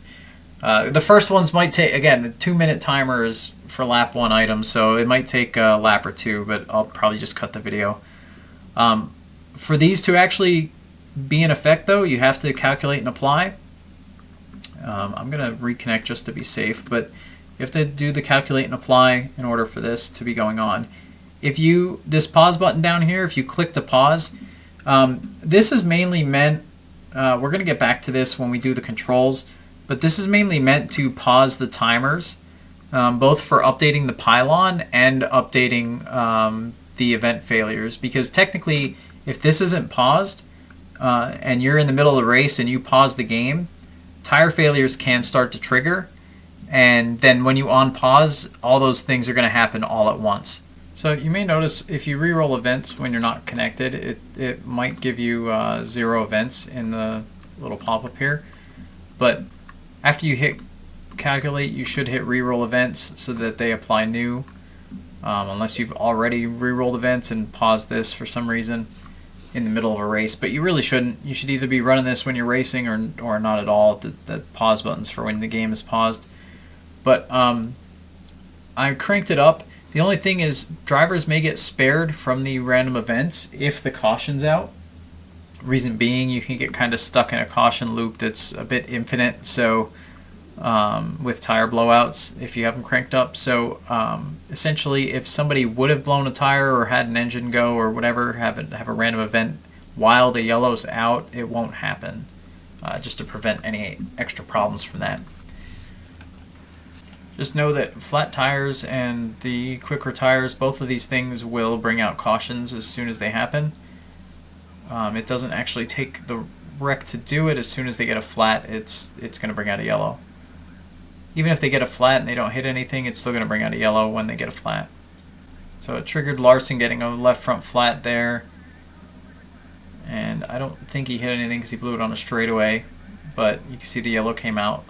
The first ones might take, again, the 2-minute timer is for lap 1 items, so it might take a lap or two, but I'll probably just cut the video. For these to actually be in effect, though, you have to calculate and apply. I'm going to reconnect just to be safe, but you have to do the calculate and apply in order for this to be going on. If you, this pause button down here, if you click to pause, this is mainly meant, we're going to get back to this when we do the controls, but this is mainly meant to pause the timers, both for updating the pylon and updating the event failures, because technically if this isn't paused and you're in the middle of the race and you pause the game, tire failures can start to trigger, and then when you unpause, all those things are going to happen all at once. So you may notice if you reroll events when you're not connected, it might give you 0 events in the little pop-up here, but after you hit calculate, you should hit reroll events so that they apply new, unless you've already rerolled events and paused this for some reason in the middle of a race. But you really shouldn't. You should either be running this when you're racing or not at all. The pause buttons for when the game is paused. But I cranked it up. The only thing is drivers may get spared from the random events if the caution's out. Reason being, you can get kind of stuck in a caution loop that's a bit infinite, so with tire blowouts if you have them cranked up. So essentially if somebody would have blown a tire or had an engine go or whatever, have a random event while the yellow's out, it won't happen, just to prevent any extra problems from that. Just know that flat tires and the quick retires, both of these things will bring out cautions as soon as they happen. It doesn't actually take the wreck to do it. As soon as they get a flat, it's going to bring out a yellow. Even if they get a flat and they don't hit anything, it's still going to bring out a yellow when they get a flat. So it triggered Larson getting a left front flat there. And I don't think he hit anything because he blew it on a straightaway, but you can see the yellow came out.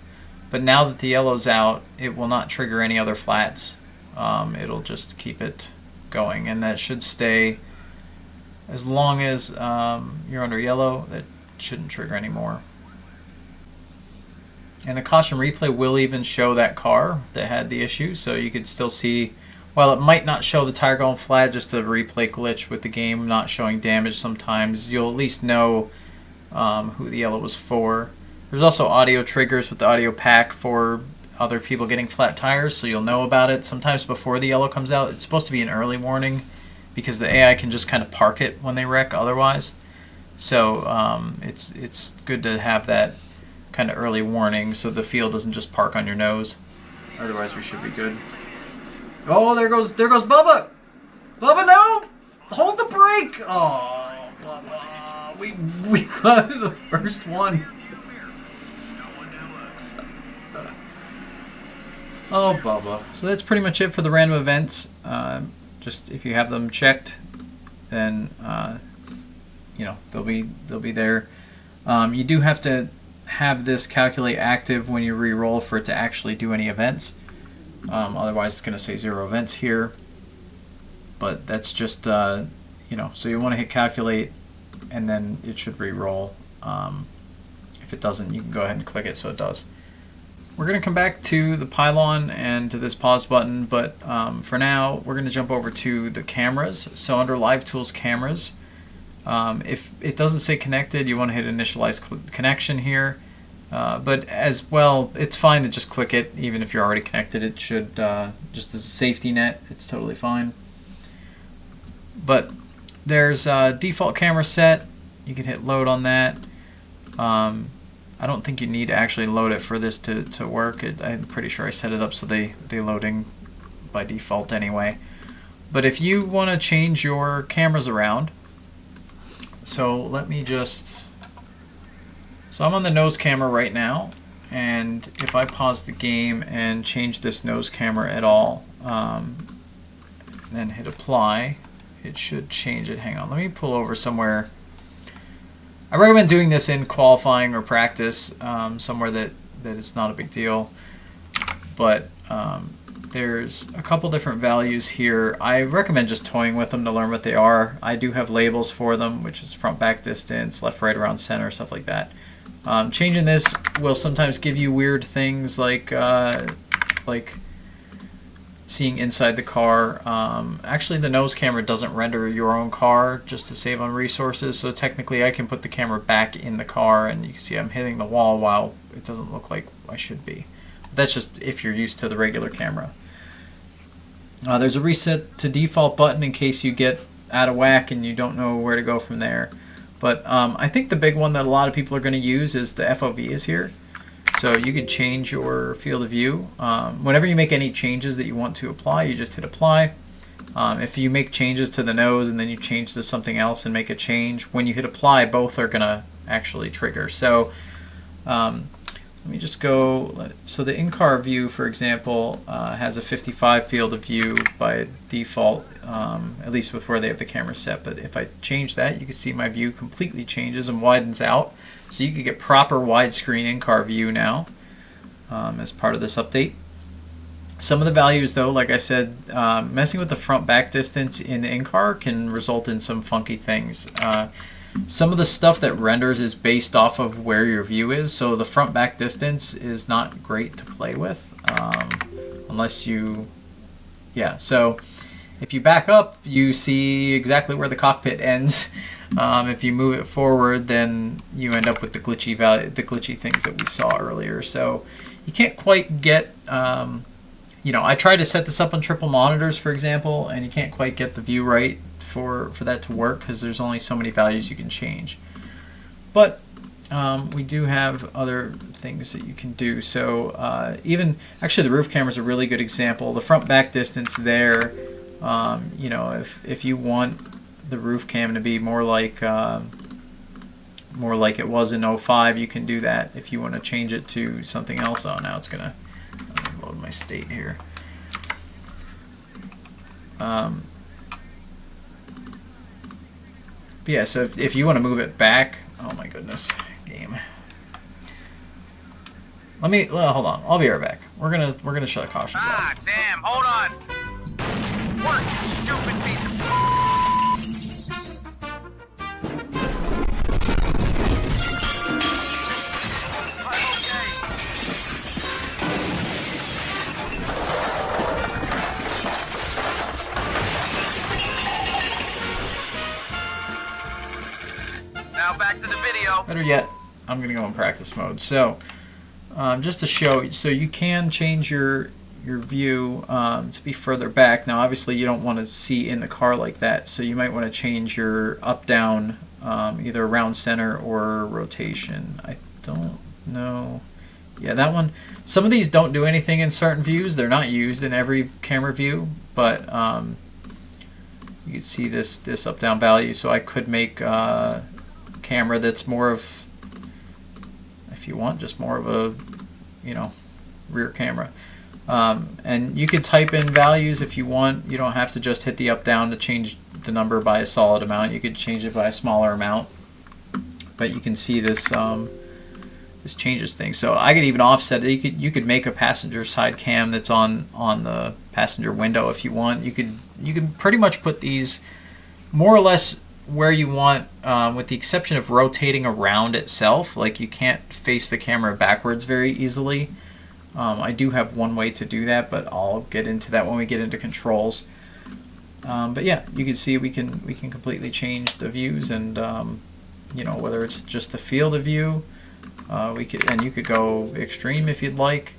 But now that the yellow's out, it will not trigger any other flats. It'll just keep it going, and that should stay as long as you're under yellow. That shouldn't trigger anymore. And the caution replay will even show that car that had the issue, so you could still see, while it might not show the tire going flat, just a replay glitch with the game not showing damage sometimes, you'll at least know who the yellow was for. There's also audio triggers with the audio pack for other people getting flat tires, so you'll know about it. Sometimes before the yellow comes out, it's supposed to be an early warning because the AI can just kind of park it when they wreck otherwise. So it's good to have that kind of early warning so the field doesn't just park on your nose. Otherwise, we should be good. Oh, there goes Bubba! Bubba, no! Hold the brake! Oh, Bubba. We got the first one. Oh, Bubba. So that's pretty much it for the random events. Just if you have them checked, then you know they'll be there. You do have to have this calculate active when you re-roll for it to actually do any events. Otherwise, it's going to say 0 events here. But that's just you know, so you want to hit calculate, and then it should re-roll. If it doesn't, you can go ahead and click it so it does. We're going to come back to the pylon and to this pause button, but for now we're going to jump over to the cameras. So under Live Tools Cameras, if it doesn't say connected, you want to hit initialize connection here. But as well, it's fine to just click it even if you're already connected. It should, just as a safety net, it's totally fine. But there's a default camera set. You can hit load on that. I don't think you need to actually load it for this to work. I'm pretty sure I set it up so they loading by default anyway. But if you want to change your cameras around, so let me just, so I'm on the nose camera right now, and if I pause the game and change this nose camera at all, then hit apply, it should change it. Hang on, let me pull over somewhere. I recommend doing this in qualifying or practice, somewhere that it's not a big deal. But there's a couple different values here. I recommend just toying with them to learn what they are. I do have labels for them, which is front, back distance, left, right, around, center, stuff like that. Changing this will sometimes give you weird things like seeing inside the car. Actually, the nose camera doesn't render your own car just to save on resources, so technically I can put the camera back in the car and you can see I'm hitting the wall while it doesn't look like I should be. That's just if you're used to the regular camera. There's a reset to default button in case you get out of whack and you don't know where to go from there. But I think the big one that a lot of people are going to use is the FOV is here. So you can change your field of view. Whenever you make any changes that you want to apply, you just hit apply. If you make changes to the nose and then you change to something else and make a change, when you hit apply, both are going to actually trigger. So let me just go. So the in-car view, for example, has a 55 field of view by default, at least with where they have the camera set. But if I change that, you can see my view completely changes and widens out. So you could get proper widescreen in-car view now as part of this update. Some of the values, though, like I said, messing with the front-back distance in the in-car can result in some funky things. Some of the stuff that renders is based off of where your view is, so the front-back distance is not great to play with unless you, yeah, so if you back up, you see exactly where the cockpit ends. If you move it forward, then you end up with the glitchy value, the glitchy things that we saw earlier. So you can't quite get, you know, I tried to set this up on triple monitors, for example, and you can't quite get the view right for that to work because there's only so many values you can change. But we do have other things that you can do. So even actually, the roof camera is a really good example. The front back distance there, you know, if you want the roof cam to be more like it was in 05, you can do that. If you want to change it to something else, oh, now it's gonna load my state here. But yeah, so if you want to move it back, oh my goodness, game. Let me hold on. I'll be right back. We're gonna shut caution. Ah, damn! Hold on. What, you stupid piece of. Now back to the video. Better yet, I'm going to go in practice mode. So, just to show, so you can change your view to be further back. Now, obviously, you don't want to see in the car like that, so you might want to change your up-down, either around center or rotation. I don't No. Yeah, that one. Some of these don't do anything in certain views. They're not used in every camera view, but you can see this up down value. So I could make a camera that's more of, if you want, just more of a, you know, rear camera. And you could type in values if you want. You don't have to just hit the up down to change the number by a solid amount. You could change it by a smaller amount. But you can see this this changes things. So I could even offset it. You could make a passenger side cam that's on the passenger window if you want. You could pretty much put these more or less where you want, with the exception of rotating around itself. Like you can't face the camera backwards very easily. I do have one way to do that, but I'll get into that when we get into controls. But yeah, you can see we can completely change the views, and you know, whether it's just the field of view, you could go extreme if you'd like,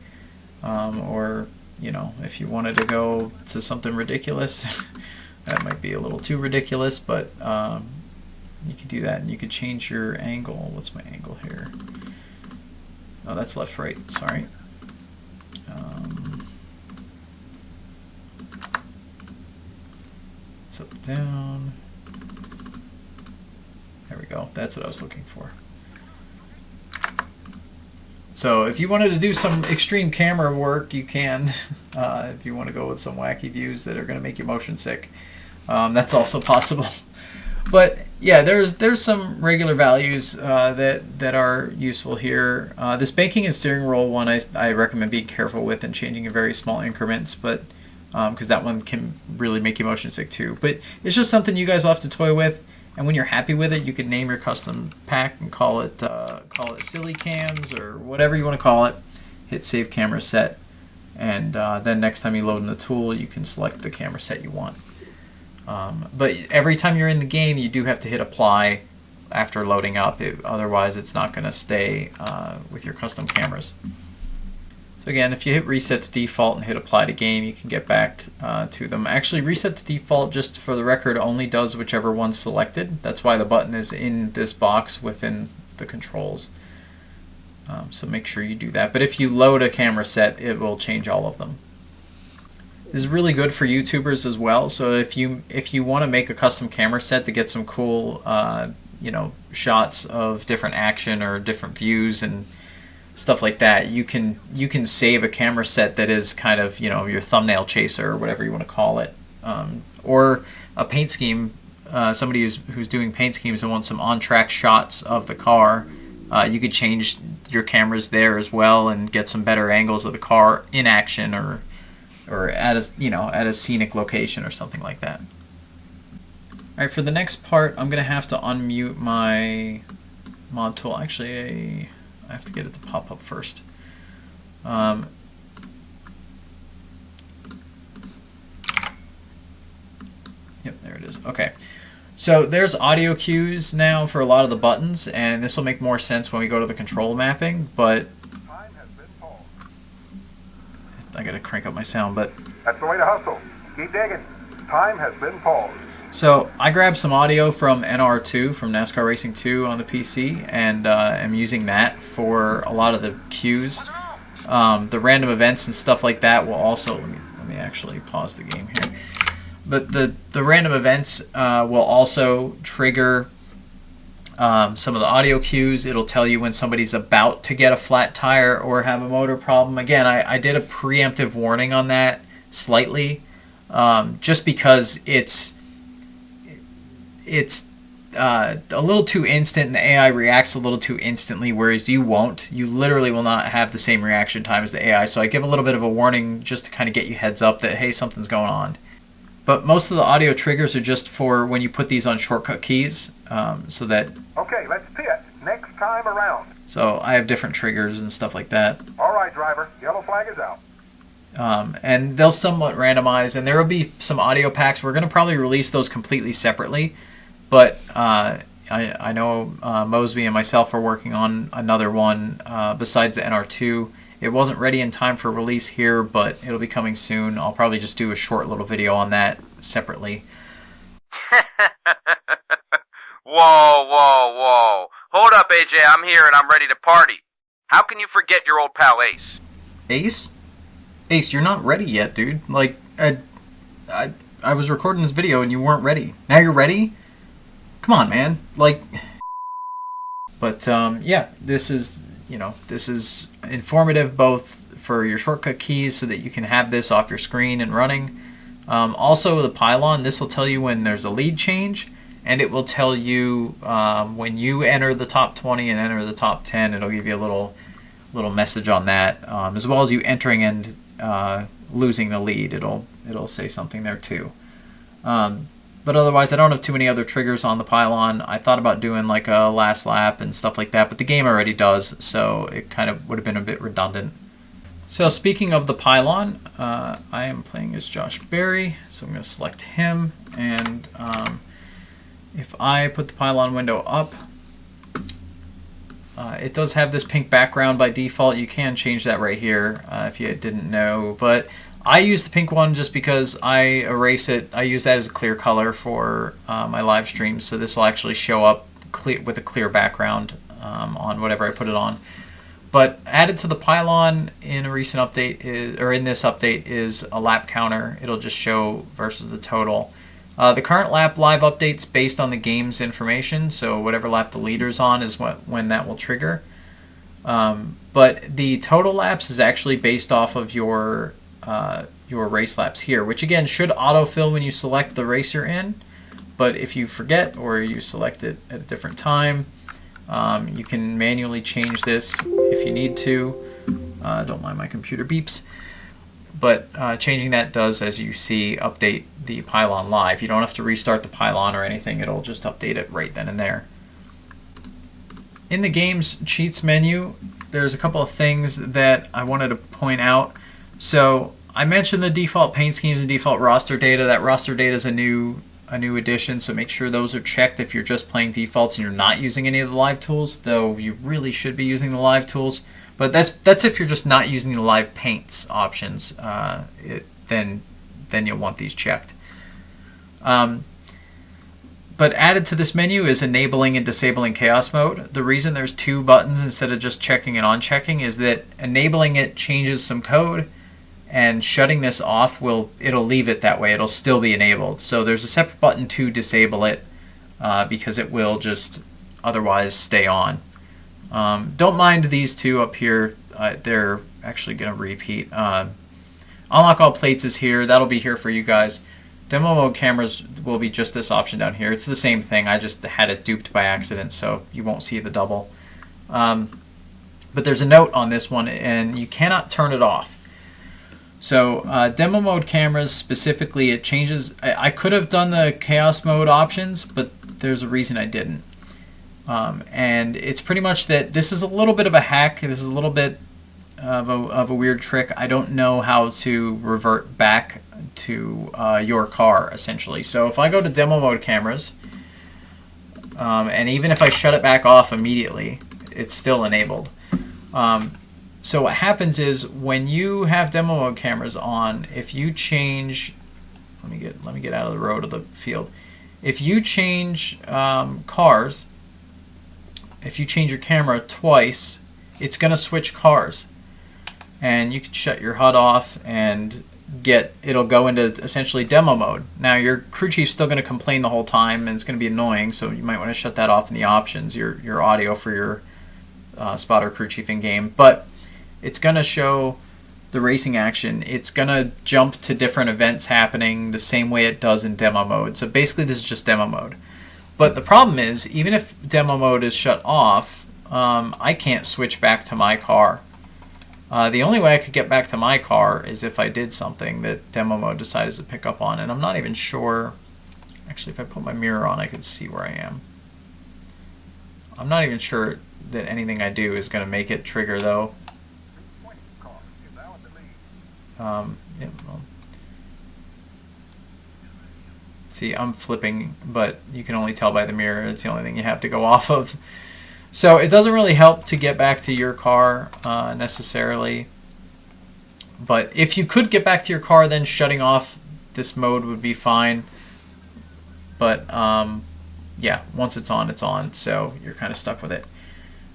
or you know, if you wanted to go to something ridiculous, that might be a little too ridiculous, but you could do that, and you could change your angle. What's my angle here? Oh, that's left, right. Sorry. It's up, down. There we go. That's what I was looking for. So if you wanted to do some extreme camera work, you can. If you want to go with some wacky views that are going to make you motion sick, that's also possible. But yeah, there's some regular values that are useful here. This banking and steering roll one I recommend being careful with and changing in very small increments, but because that one can really make you motion sick too. But it's just something you guys will have to toy with, and when you're happy with it, you can name your custom pack and call it silly cams or whatever you want to call it. Hit save camera set, and then next time you load in the tool, you can select the camera set you want. But every time you're in the game, you do have to hit apply after loading up. Otherwise, it's not going to stay with your custom cameras. So again, if you hit reset to default and hit apply to game, you can get back to them. Actually, reset to default, just for the record, only does whichever one's selected. That's why the button is in this box within the controls. So make sure you do that. But if you load a camera set, it will change all of them. This is really good for YouTubers as well. So if you want to make a custom camera set to get some cool you know, shots of different action or different views and stuff like that, you can save a camera set that is kind of, you know, your thumbnail chaser or whatever you want to call it, or a paint scheme. Somebody who's doing paint schemes and wants some on-track shots of the car, you could change your cameras there as well and get some better angles of the car in action, or at a scenic location or something like that. All right, for the next part, I'm gonna have to unmute my mod tool. Actually, I have to get it to pop up first. Yep, there it is. Okay, so there's audio cues now for a lot of the buttons, and this will make more sense when we go to the control mapping, but I gotta crank up my sound, but that's the way to hustle. Keep digging. Time has been paused. So I grabbed some audio from NR2, from NASCAR Racing 2 on the PC, and am using that for a lot of the cues. The random events and stuff like that will also, let me actually pause the game here. But the random events will also trigger some of the audio cues. It'll tell you when somebody's about to get a flat tire or have a motor problem. Again, I did a preemptive warning on that slightly, just because it's a little too instant, and the AI reacts a little too instantly, whereas you won't. You literally will not have the same reaction time as the AI. So I give a little bit of a warning just to kind of get you heads up that, hey, something's going on. But most of the audio triggers are just for when you put these on shortcut keys, so that... Okay, let's pit. Next time around. So I have different triggers and stuff like that. All right, driver. Yellow flag is out. And they'll somewhat randomize, and there will be some audio packs. We're going to probably release those completely separately, but I know Mosby and myself are working on another one besides the NR2. It wasn't ready in time for release here, but it'll be coming soon. I'll probably just do a short little video on that separately. Whoa. Hold up, AJ. I'm here and I'm ready to party. How can you forget your old pal Ace? Ace? Ace, you're not ready yet, dude. Like, I was recording this video and you weren't ready. Now you're ready? Come on, man. Like, but yeah, this is informative both for your shortcut keys so that you can have this off your screen and running. Also, the Pylon, this will tell you when there's a lead change, and it will tell you when you enter the top 20 and enter the top 10. It'll give you a little message on that, as well as you entering and losing the lead. It'll say something there too. But otherwise, I don't have too many other triggers on the Pylon. I thought about doing like a last lap and stuff like that, but the game already does, so it kind of would have been a bit redundant. So speaking of the Pylon, I am playing as Josh Berry, so I'm going to select him, and if I put the Pylon window up, it does have this pink background by default. You can change that right here if you didn't know, but I use the pink one just because I erase it. I use that as a clear color for my live streams, so this will actually show up clear, with a clear background on whatever I put it on. But added to the Pylon in a recent update in this update is a lap counter. It'll just show versus the total. The current lap live update's based on the game's information, so whatever lap the leader's on is when that will trigger. But the total laps is actually based off of your race laps here, which again should autofill when you select the race you're in. But if you forget or you select it at a different time, you can manually change this if you need to. Don't mind my computer beeps. But changing that does, as you see, update the Pylon live. You don't have to restart the Pylon or anything. It'll just update it right then and there. In the game's cheats menu, there's a couple of things that I wanted to point out. So I mentioned the default paint schemes and default roster data. That roster data is a new addition, so make sure those are checked if you're just playing defaults and you're not using any of the live tools, though you really should be using the live tools. But that's if you're just not using the live paints options. Then you'll want these checked. But added to this menu is enabling and disabling chaos mode. The reason there's two buttons instead of just checking and unchecking is that enabling it changes some code, and shutting this off it'll leave it that way. It'll still be enabled. So there's a separate button to disable it because it will just otherwise stay on. Don't mind these two up here. They're actually going to repeat. Unlock all plates is here. That'll be here for you guys. Demo mode cameras will be just this option down here. It's the same thing. I just had it duped by accident, so you won't see the double. But there's a note on this one, and you cannot turn it off. So demo mode cameras specifically, it changes. I could have done the chaos mode options, but there's a reason I didn't. And it's pretty much that this is a little bit of a hack. This is a little bit of a weird trick. I don't know how to revert back to your car, essentially. So if I go to demo mode cameras, and even if I shut it back off immediately, it's still enabled. So what happens is when you have demo mode cameras on, if you change, let me get out of the road of the field. If you change cars, if you change your camera twice, it's going to switch cars, and you can shut your HUD off and it'll go into essentially demo mode. Now your crew chief's still going to complain the whole time, and it's going to be annoying. So you might want to shut that off in the options, your audio for your spotter crew chief in game, but it's going to show the racing action. It's going to jump to different events happening the same way it does in demo mode. So basically this is just demo mode. But the problem is, even if demo mode is shut off, I can't switch back to my car. The only way I could get back to my car is if I did something that demo mode decides to pick up on. And I'm not even sure, actually if I put my mirror on I could see where I am. I'm not even sure that anything I do is going to make it trigger though. Yeah, well. See, I'm flipping, but you can only tell by the mirror. It's the only thing you have to go off of. So it doesn't really help to get back to your car necessarily. But if you could get back to your car, then shutting off this mode would be fine. But yeah, once it's on, so you're kind of stuck with it.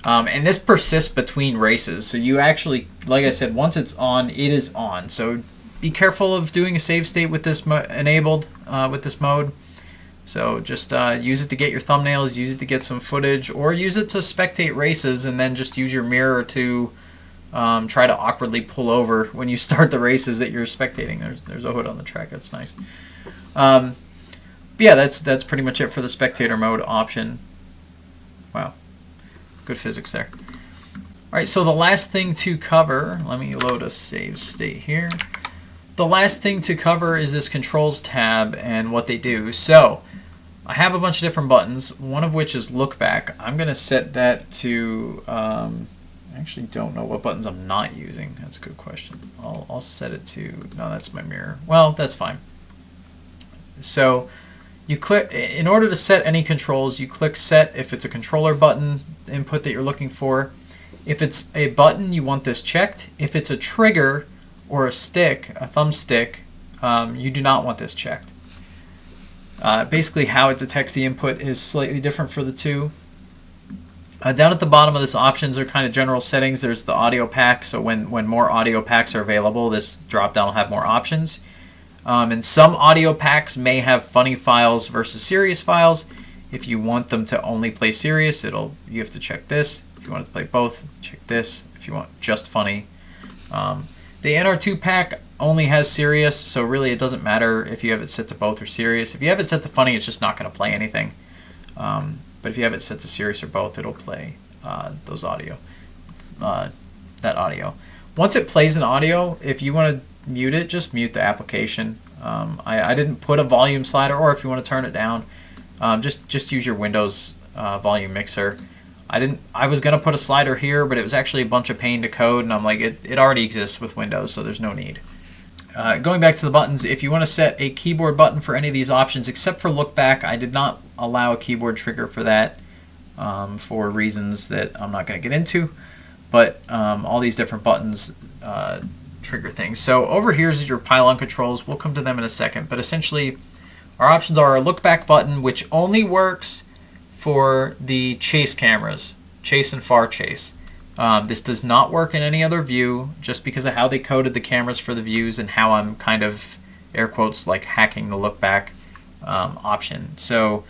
And this persists between races. So you actually, like I said, once it's on, it is on. So be careful of doing a save state with this enabled with this mode. So just use it to get your thumbnails, use it to get some footage, or use it to spectate races, and then just use your mirror to try to awkwardly pull over when you start the races that you're spectating. There's a hood on the track. That's nice. But yeah, that's pretty much it for the spectator mode option. Wow. Good physics there. All right, so the last thing to cover, let me load a save state here. The last thing to cover is this controls tab and what they do. So I have a bunch of different buttons, one of which is look back. I'm going to set that to, I actually don't know what buttons I'm not using. That's a good question. I'll set it to, no, that's my mirror. Well, that's fine. So you click, in order to set any controls, you click set if it's a controller button input that you're looking for. If it's a button, you want this checked. If it's a trigger or a stick, a thumbstick, you do not want this checked. Basically how it detects the input is slightly different for the two. Down at the bottom of this options are kind of general settings. There's the audio pack, so when more audio packs are available, this drop down will have more options. And some audio packs may have funny files versus serious files. If you want them to only play serious, you have to check this. If you want to play both, check this. If you want just funny. The NR2 pack only has serious, so really it doesn't matter if you have it set to both or serious. If you have it set to funny, it's just not going to play anything. But if you have it set to serious or both, it'll play those audio. That audio. Once it plays an audio, if you want to mute it, just mute the application. I didn't put a volume slider, or if you want to turn it down, just use your Windows volume mixer. I was gonna put a slider here, but it was actually a bunch of pain to code, and I'm like, it already exists with Windows, so there's no need. Going back to the buttons, if you want to set a keyboard button for any of these options, except for look back, I did not allow a keyboard trigger for that for reasons that I'm not going to get into. But all these different buttons trigger things. So over here is your Pylon controls. We'll come to them in a second. But essentially, our options are a look back button, which only works for the chase cameras, chase and far chase. This does not work in any other view, just because of how they coded the cameras for the views and how I'm kind of, air quotes, like hacking the look back option. So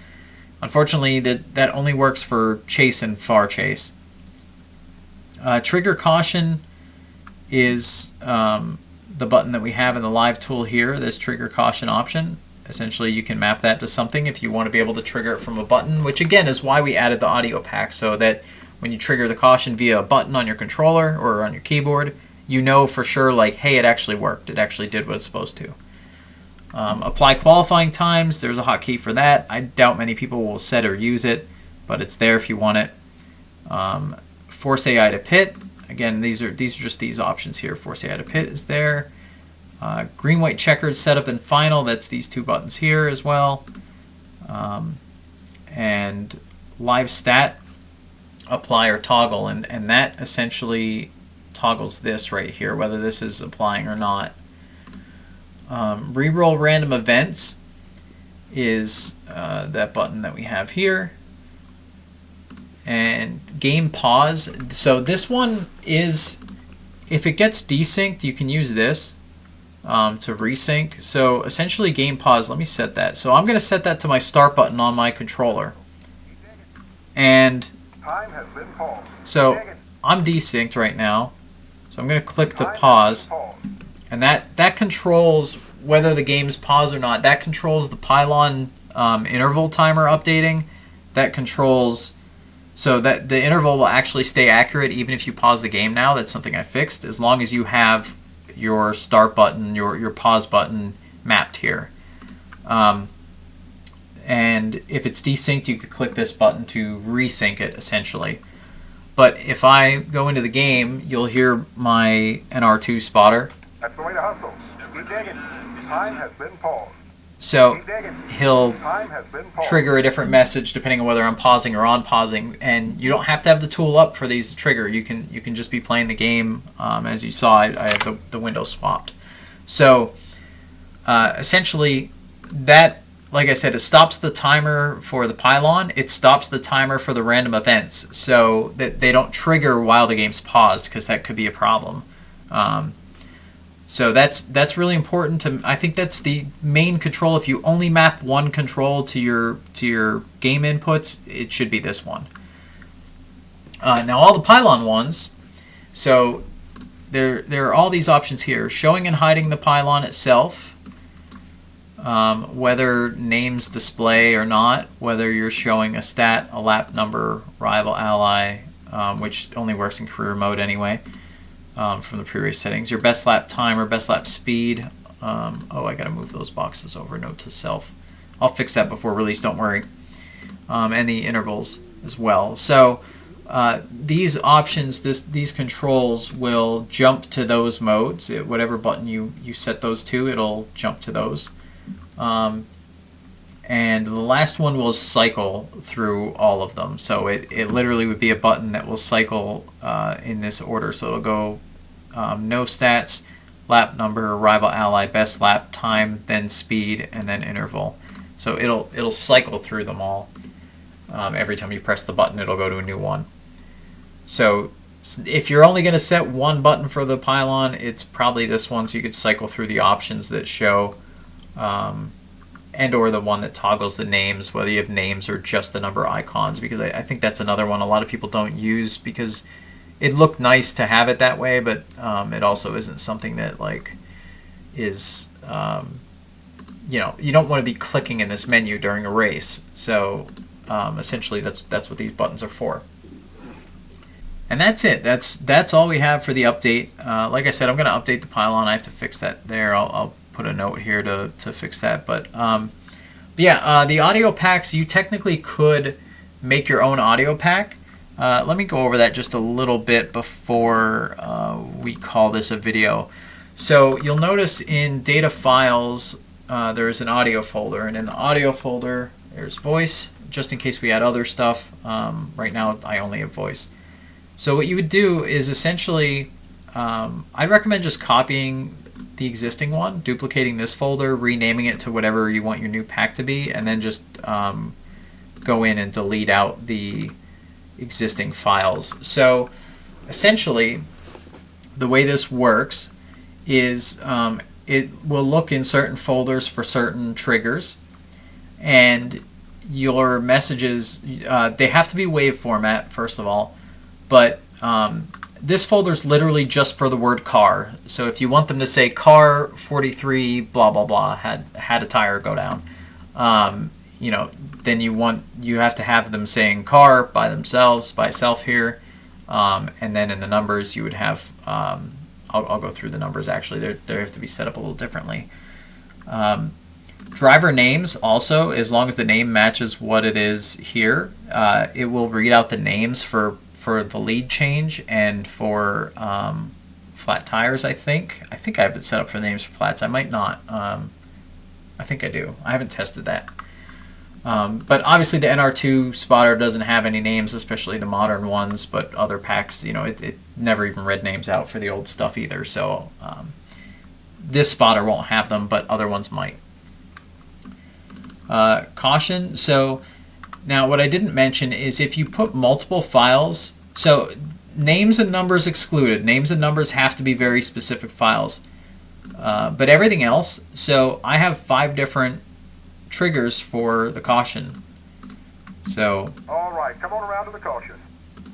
unfortunately, that only works for chase and far chase. Trigger caution is the button that we have in the live tool here, this trigger caution option. Essentially, you can map that to something if you want to be able to trigger it from a button, which again is why we added the audio pack, so that when you trigger the caution via a button on your controller or on your keyboard, you know for sure, like, hey, it actually worked. It actually did what it's supposed to. Apply qualifying times. There's a hotkey for that. I doubt many people will set or use it, but it's there if you want it. Force AI to pit. Again, these are just these options here. Force AI to pit is there. Green, white, checkered, setup, and final. That's these two buttons here as well. And live stat, apply or toggle, and that essentially toggles this right here, whether this is applying or not. Reroll random events is that button that we have here. And game pause. So this one is, if it gets desynced, you can use this to resync. So essentially game pause, let me set that. So I'm going to set that to my start button on my controller. And Time has been paused. so I'm desynced right now. So I'm going to click to pause. And that controls whether the game's pause or not. That controls the Pylon interval timer updating. That controls, so that the interval will actually stay accurate even if you pause the game now. That's something I fixed, as long as you have your start button, your pause button mapped here. And if it's desynced, you could click this button to resync it, essentially. But if I go into the game, you'll hear my NR2 spotter. That's the way to hustle. Keep digging. Time has been paused. So Keep digging. he'll Time has been paused. trigger a different message depending on whether I'm pausing or on pausing, and you don't have to have the tool up for these to trigger. You can just be playing the game. As you saw, I have the window swapped. So essentially, that like I said, it stops the timer for the Pylon. It stops the timer for the random events, so that they don't trigger while the game's paused, because that could be a problem. So that's really important to. I think that's the main control. If you only map one control to your game inputs, it should be this one. Now all the Pylon ones. So there are all these options here: showing and hiding the Pylon itself. Whether names display or not, whether you're showing a stat, a lap number, rival, ally, which only works in career mode anyway, from the previous settings, your best lap time or best lap speed. Oh, I gotta move those boxes over, note to self. I'll fix that before release, don't worry. And the intervals as well. So these options, these controls will jump to those modes. Whatever button you set those to, it'll jump to those. And the last one will cycle through all of them. So it literally would be a button that will cycle in this order. So it'll go no stats, lap number, rival, ally, best lap time, then speed, and then interval. So it'll cycle through them all. Every time you press the button, it'll go to a new one. So if you're only going to set one button for the Pylon, it's probably this one, so you could cycle through the options that show and or the one that toggles the names, whether you have names or just the number icons, because I think that's another one a lot of people don't use because it looked nice to have it that way, but it also isn't something that like is you know, you don't want to be clicking in this menu during a race. So essentially that's what these buttons are for. And that's it. That's all we have for the update. Like I said, I'm going to update the Pylon. I have to fix that there. I'll put a note here to fix that. But yeah, the audio packs, you technically could make your own audio pack. Let me go over that just a little bit before we call this a video. So you'll notice in data files, there's an audio folder. And in the audio folder, there's voice, just in case we add other stuff. Right now, I only have voice. So what you would do is essentially, I'd recommend just copying the existing one, duplicating this folder, renaming it to whatever you want your new pack to be, and then just go in and delete out the existing files. So essentially, the way this works is it will look in certain folders for certain triggers, and your messages, they have to be WAV format, first of all. But this folder is literally just for the word car. So if you want them to say car 43 blah blah blah had a tire go down, you know, then you have to have them saying car by themselves, by itself here, and then in the numbers you would have I'll go through the numbers actually. They have to be set up a little differently. Driver names also, as long as the name matches what it is here, it will read out the names for the lead change and for flat tires. I think I have it set up for the names for flats. I might not. I think I do. I haven't tested that. But obviously the NR2 spotter doesn't have any names, especially the modern ones, but other packs, you know, it never even read names out for the old stuff either. So this spotter won't have them, but other ones might. Caution. So now what I didn't mention is if you put multiple files, so names and numbers excluded. Names and numbers have to be very specific files. But everything else, so I have 5 different triggers for the caution. So All right, come on around to the caution.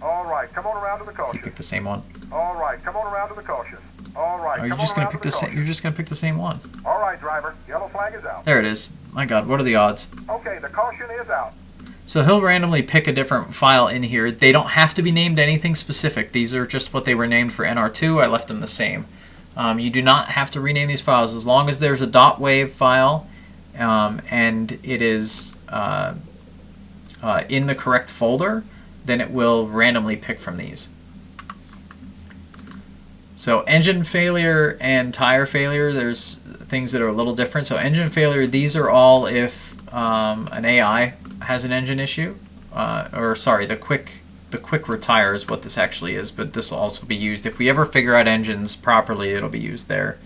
All right, come on around to the caution. you pick the same one. All right, come on around to the caution. All right, Are you come just on gonna around pick to the same? caution. You're just gonna pick the same one. All right, driver, yellow flag is out. There it is. My God, what are the odds? Okay, the caution is out. So he'll randomly pick a different file in here. They don't have to be named anything specific. These are just what they were named for NR2. I left them the same. You do not have to rename these files as long as there's a .wav file and it is in the correct folder, then it will randomly pick from these. So engine failure and tire failure, there's things that are a little different. So engine failure, these are all if an AI has an engine issue, or sorry, the quick retire is what this actually is, but this will also be used if we ever figure out engines properly. It'll be used there.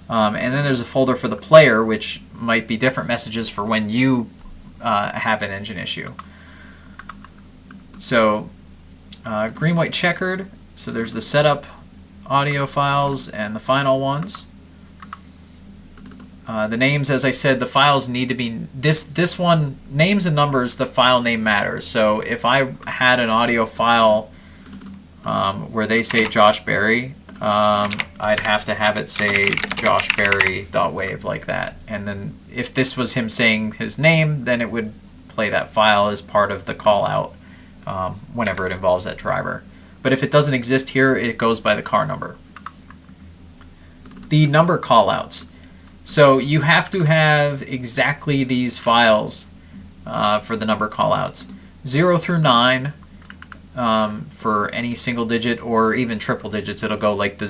And then there's a folder for the player, which might be different messages for when you have an engine issue. So green, white, checkered. So there's the setup audio files and the final ones. The names, as I said, the files need to be this one, names and numbers, the file name matters. So if I had an audio file where they say Josh Berry, I'd have to have it say joshberry.wave like that. And then if this was him saying his name, then it would play that file as part of the call out whenever it involves that driver. But if it doesn't exist here, it goes by the car number. The number callouts. So you have to have exactly these files for the number callouts. 0 through 9 for any single digit or even triple digits. It'll go like the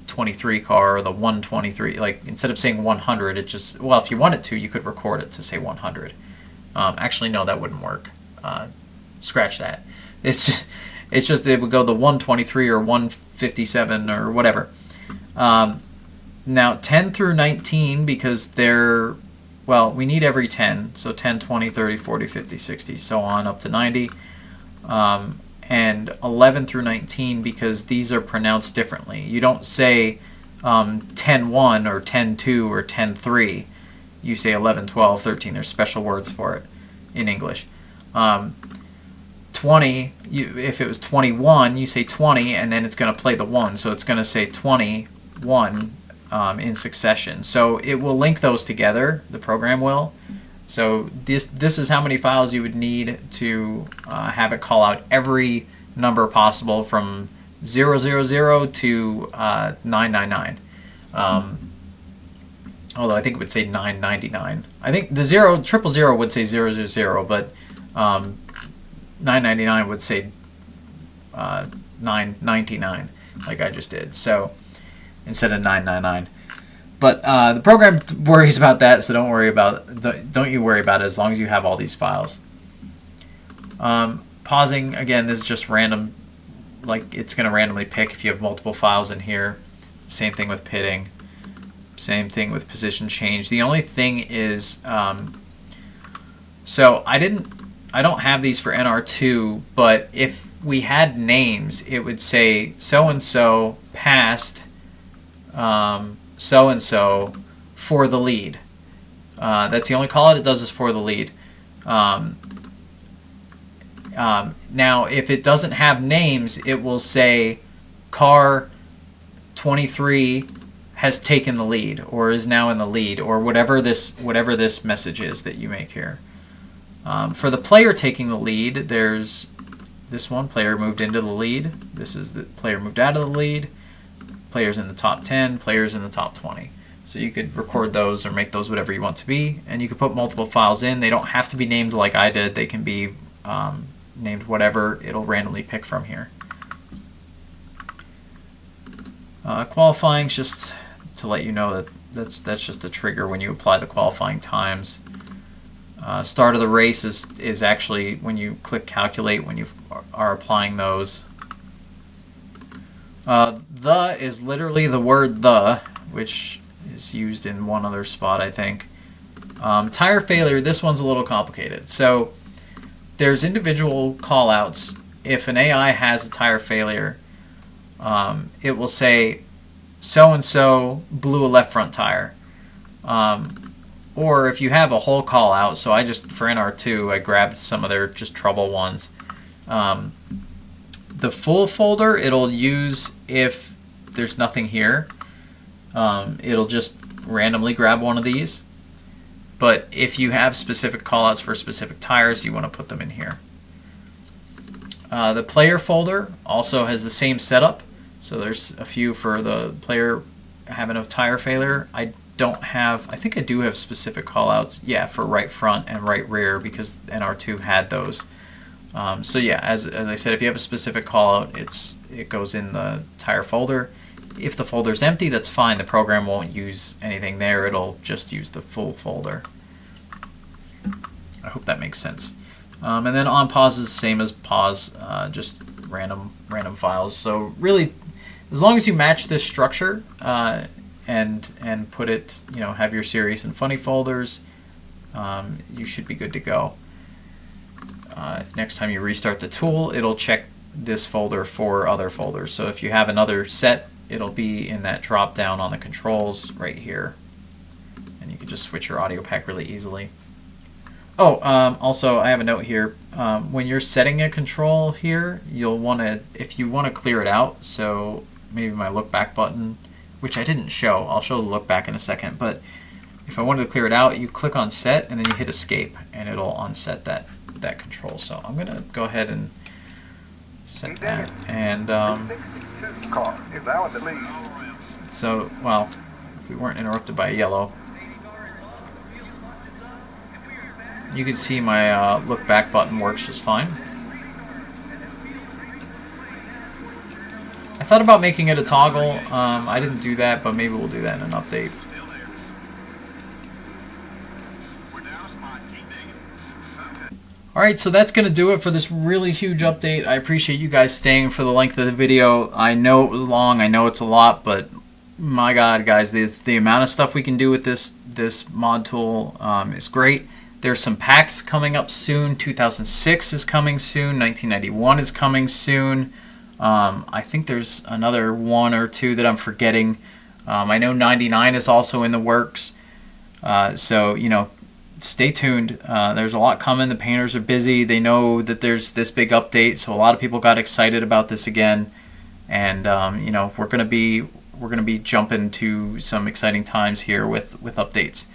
023 car or the 123. Like instead of saying 100, it just, well, if you wanted to, you could record it to say 100. Actually, no, that wouldn't work. Scratch that. It's just it would go the 123 or 157 or whatever. Now 10 through 19, because they're, well, we need every 10, so 10, 20, 30, 40, 50, 60, so on up to 90. And 11 through 19, because these are pronounced differently. You don't say 10-1 or 10-2 or 10-3. You say 11, 12, 13. There's special words for it in English. 20, if it was 21, you say 20, and then it's going to play the 1, so it's going to say 21 in succession. So it will link those together, the program will. So this is how many files you would need to have it call out every number possible from 000 to 999. Although I think it would say 999. I think the 000 would say 000, but 999 would say 999, like I just did. So instead of 999. But the program worries about that, so don't worry about it as long as you have all these files. Pausing, again, this is just random, like it's going to randomly pick if you have multiple files in here. Same thing with pitting. Same thing with position change. The only thing is, so I don't have these for NR2, but if we had names, it would say so-and-so passed so-and-so for the lead. That's the only call out it does is for the lead. Now, if it doesn't have names, it will say car 23 has taken the lead or is now in the lead, or whatever this message is that you make here. For the player taking the lead, there's this one, player moved into the lead. This is the player moved out of the lead. Players in the top 10, players in the top 20. So you could record those or make those whatever you want to be, and you could put multiple files in. They don't have to be named like I did. They can be named whatever it'll randomly pick from here. Qualifying, just to let you know that's just a trigger when you apply the qualifying times. Start of the race is actually when you click calculate when you are applying those. The is literally the word the, which is used in one other spot, I think. Tire failure, this one's a little complicated. So there's individual callouts. If an AI has a tire failure, it will say so-and-so blew a left front tire. Or if you have a whole call out, so I just, for NR2, I grabbed some of their just trouble ones. The full folder it'll use if there's nothing here. It'll just randomly grab one of these. But if you have specific callouts for specific tires, you want to put them in here. The player folder also has the same setup. So there's a few for the player having a tire failure. I think I do have specific callouts, yeah, for right front and right rear because NR2 had those. So yeah, as I said, if you have a specific callout, it goes in the tire folder. If the folder's empty, that's fine. The program won't use anything there. It'll just use the full folder. I hope that makes sense. And then on pause is the same as pause, just random files. So really, as long as you match this structure, and put it, have your serious and funny folders, you should be good to go. Next time you restart the tool, it'll check this folder for other folders. So if you have another set, it'll be in that drop down on the controls right here, and you can just switch your audio pack really easily. Oh, also I have a note here. When you're setting a control here, you'll want to, if you want to clear it out, so maybe my look back button, which I didn't show, I'll show the look back in a second, but if I wanted to clear it out, you click on set and then you hit escape and it'll unset that control. So I'm going to go ahead and set that. And so, well, if we weren't interrupted by a yellow, you can see my look back button works just fine. I thought about making it a toggle. I didn't do that, but maybe we'll do that in an update. Alright, so that's going to do it for this really huge update. I appreciate you guys staying for the length of the video. I know it was long, I know it's a lot, but my god, guys, the amount of stuff we can do with this mod tool is great. There's some packs coming up soon. 2006 is coming soon. 1991 is coming soon. I think there's another one or two that I'm forgetting. I know 99 is also in the works. So, stay tuned. There's a lot coming. The painters are busy. They know that there's this big update, so a lot of people got excited about this again. And we're gonna be jumping to some exciting times here with updates.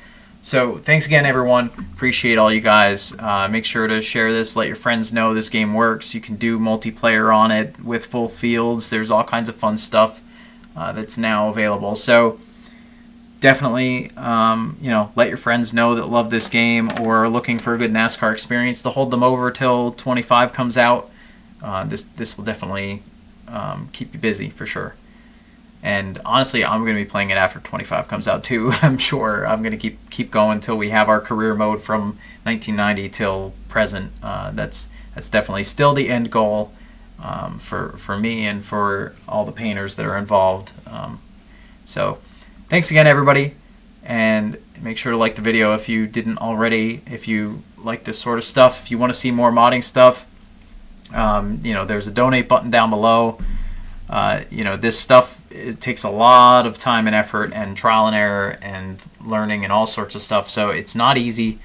So thanks again, everyone. Appreciate all you guys. Make sure to share this. Let your friends know this game works. You can do multiplayer on it with full fields. There's all kinds of fun stuff that's now available. So definitely, let your friends know that love this game or are looking for a good NASCAR experience to hold them over till 25 comes out. This will definitely keep you busy for sure. And honestly, I'm going to be playing it after 25 comes out too. I'm sure I'm going to keep going until we have our career mode from 1990 till present. That's definitely still the end goal for me and for all the painters that are involved. So thanks again, everybody, and make sure to like the video if you didn't already. If you like this sort of stuff, if you want to see more modding stuff, there's a donate button down below. This stuff, it takes a lot of time and effort and trial and error and learning and all sorts of stuff, so it's not easy.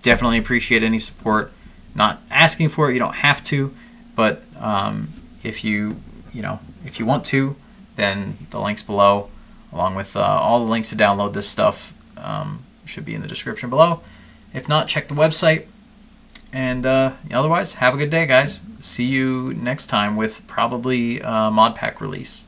Definitely appreciate any support. Not asking for it, you don't have to, but if you want to, then the link's below, along with all the links to download this stuff should be in the description below. If not, check the website. And otherwise, have a good day, guys. See you next time with probably a mod pack release.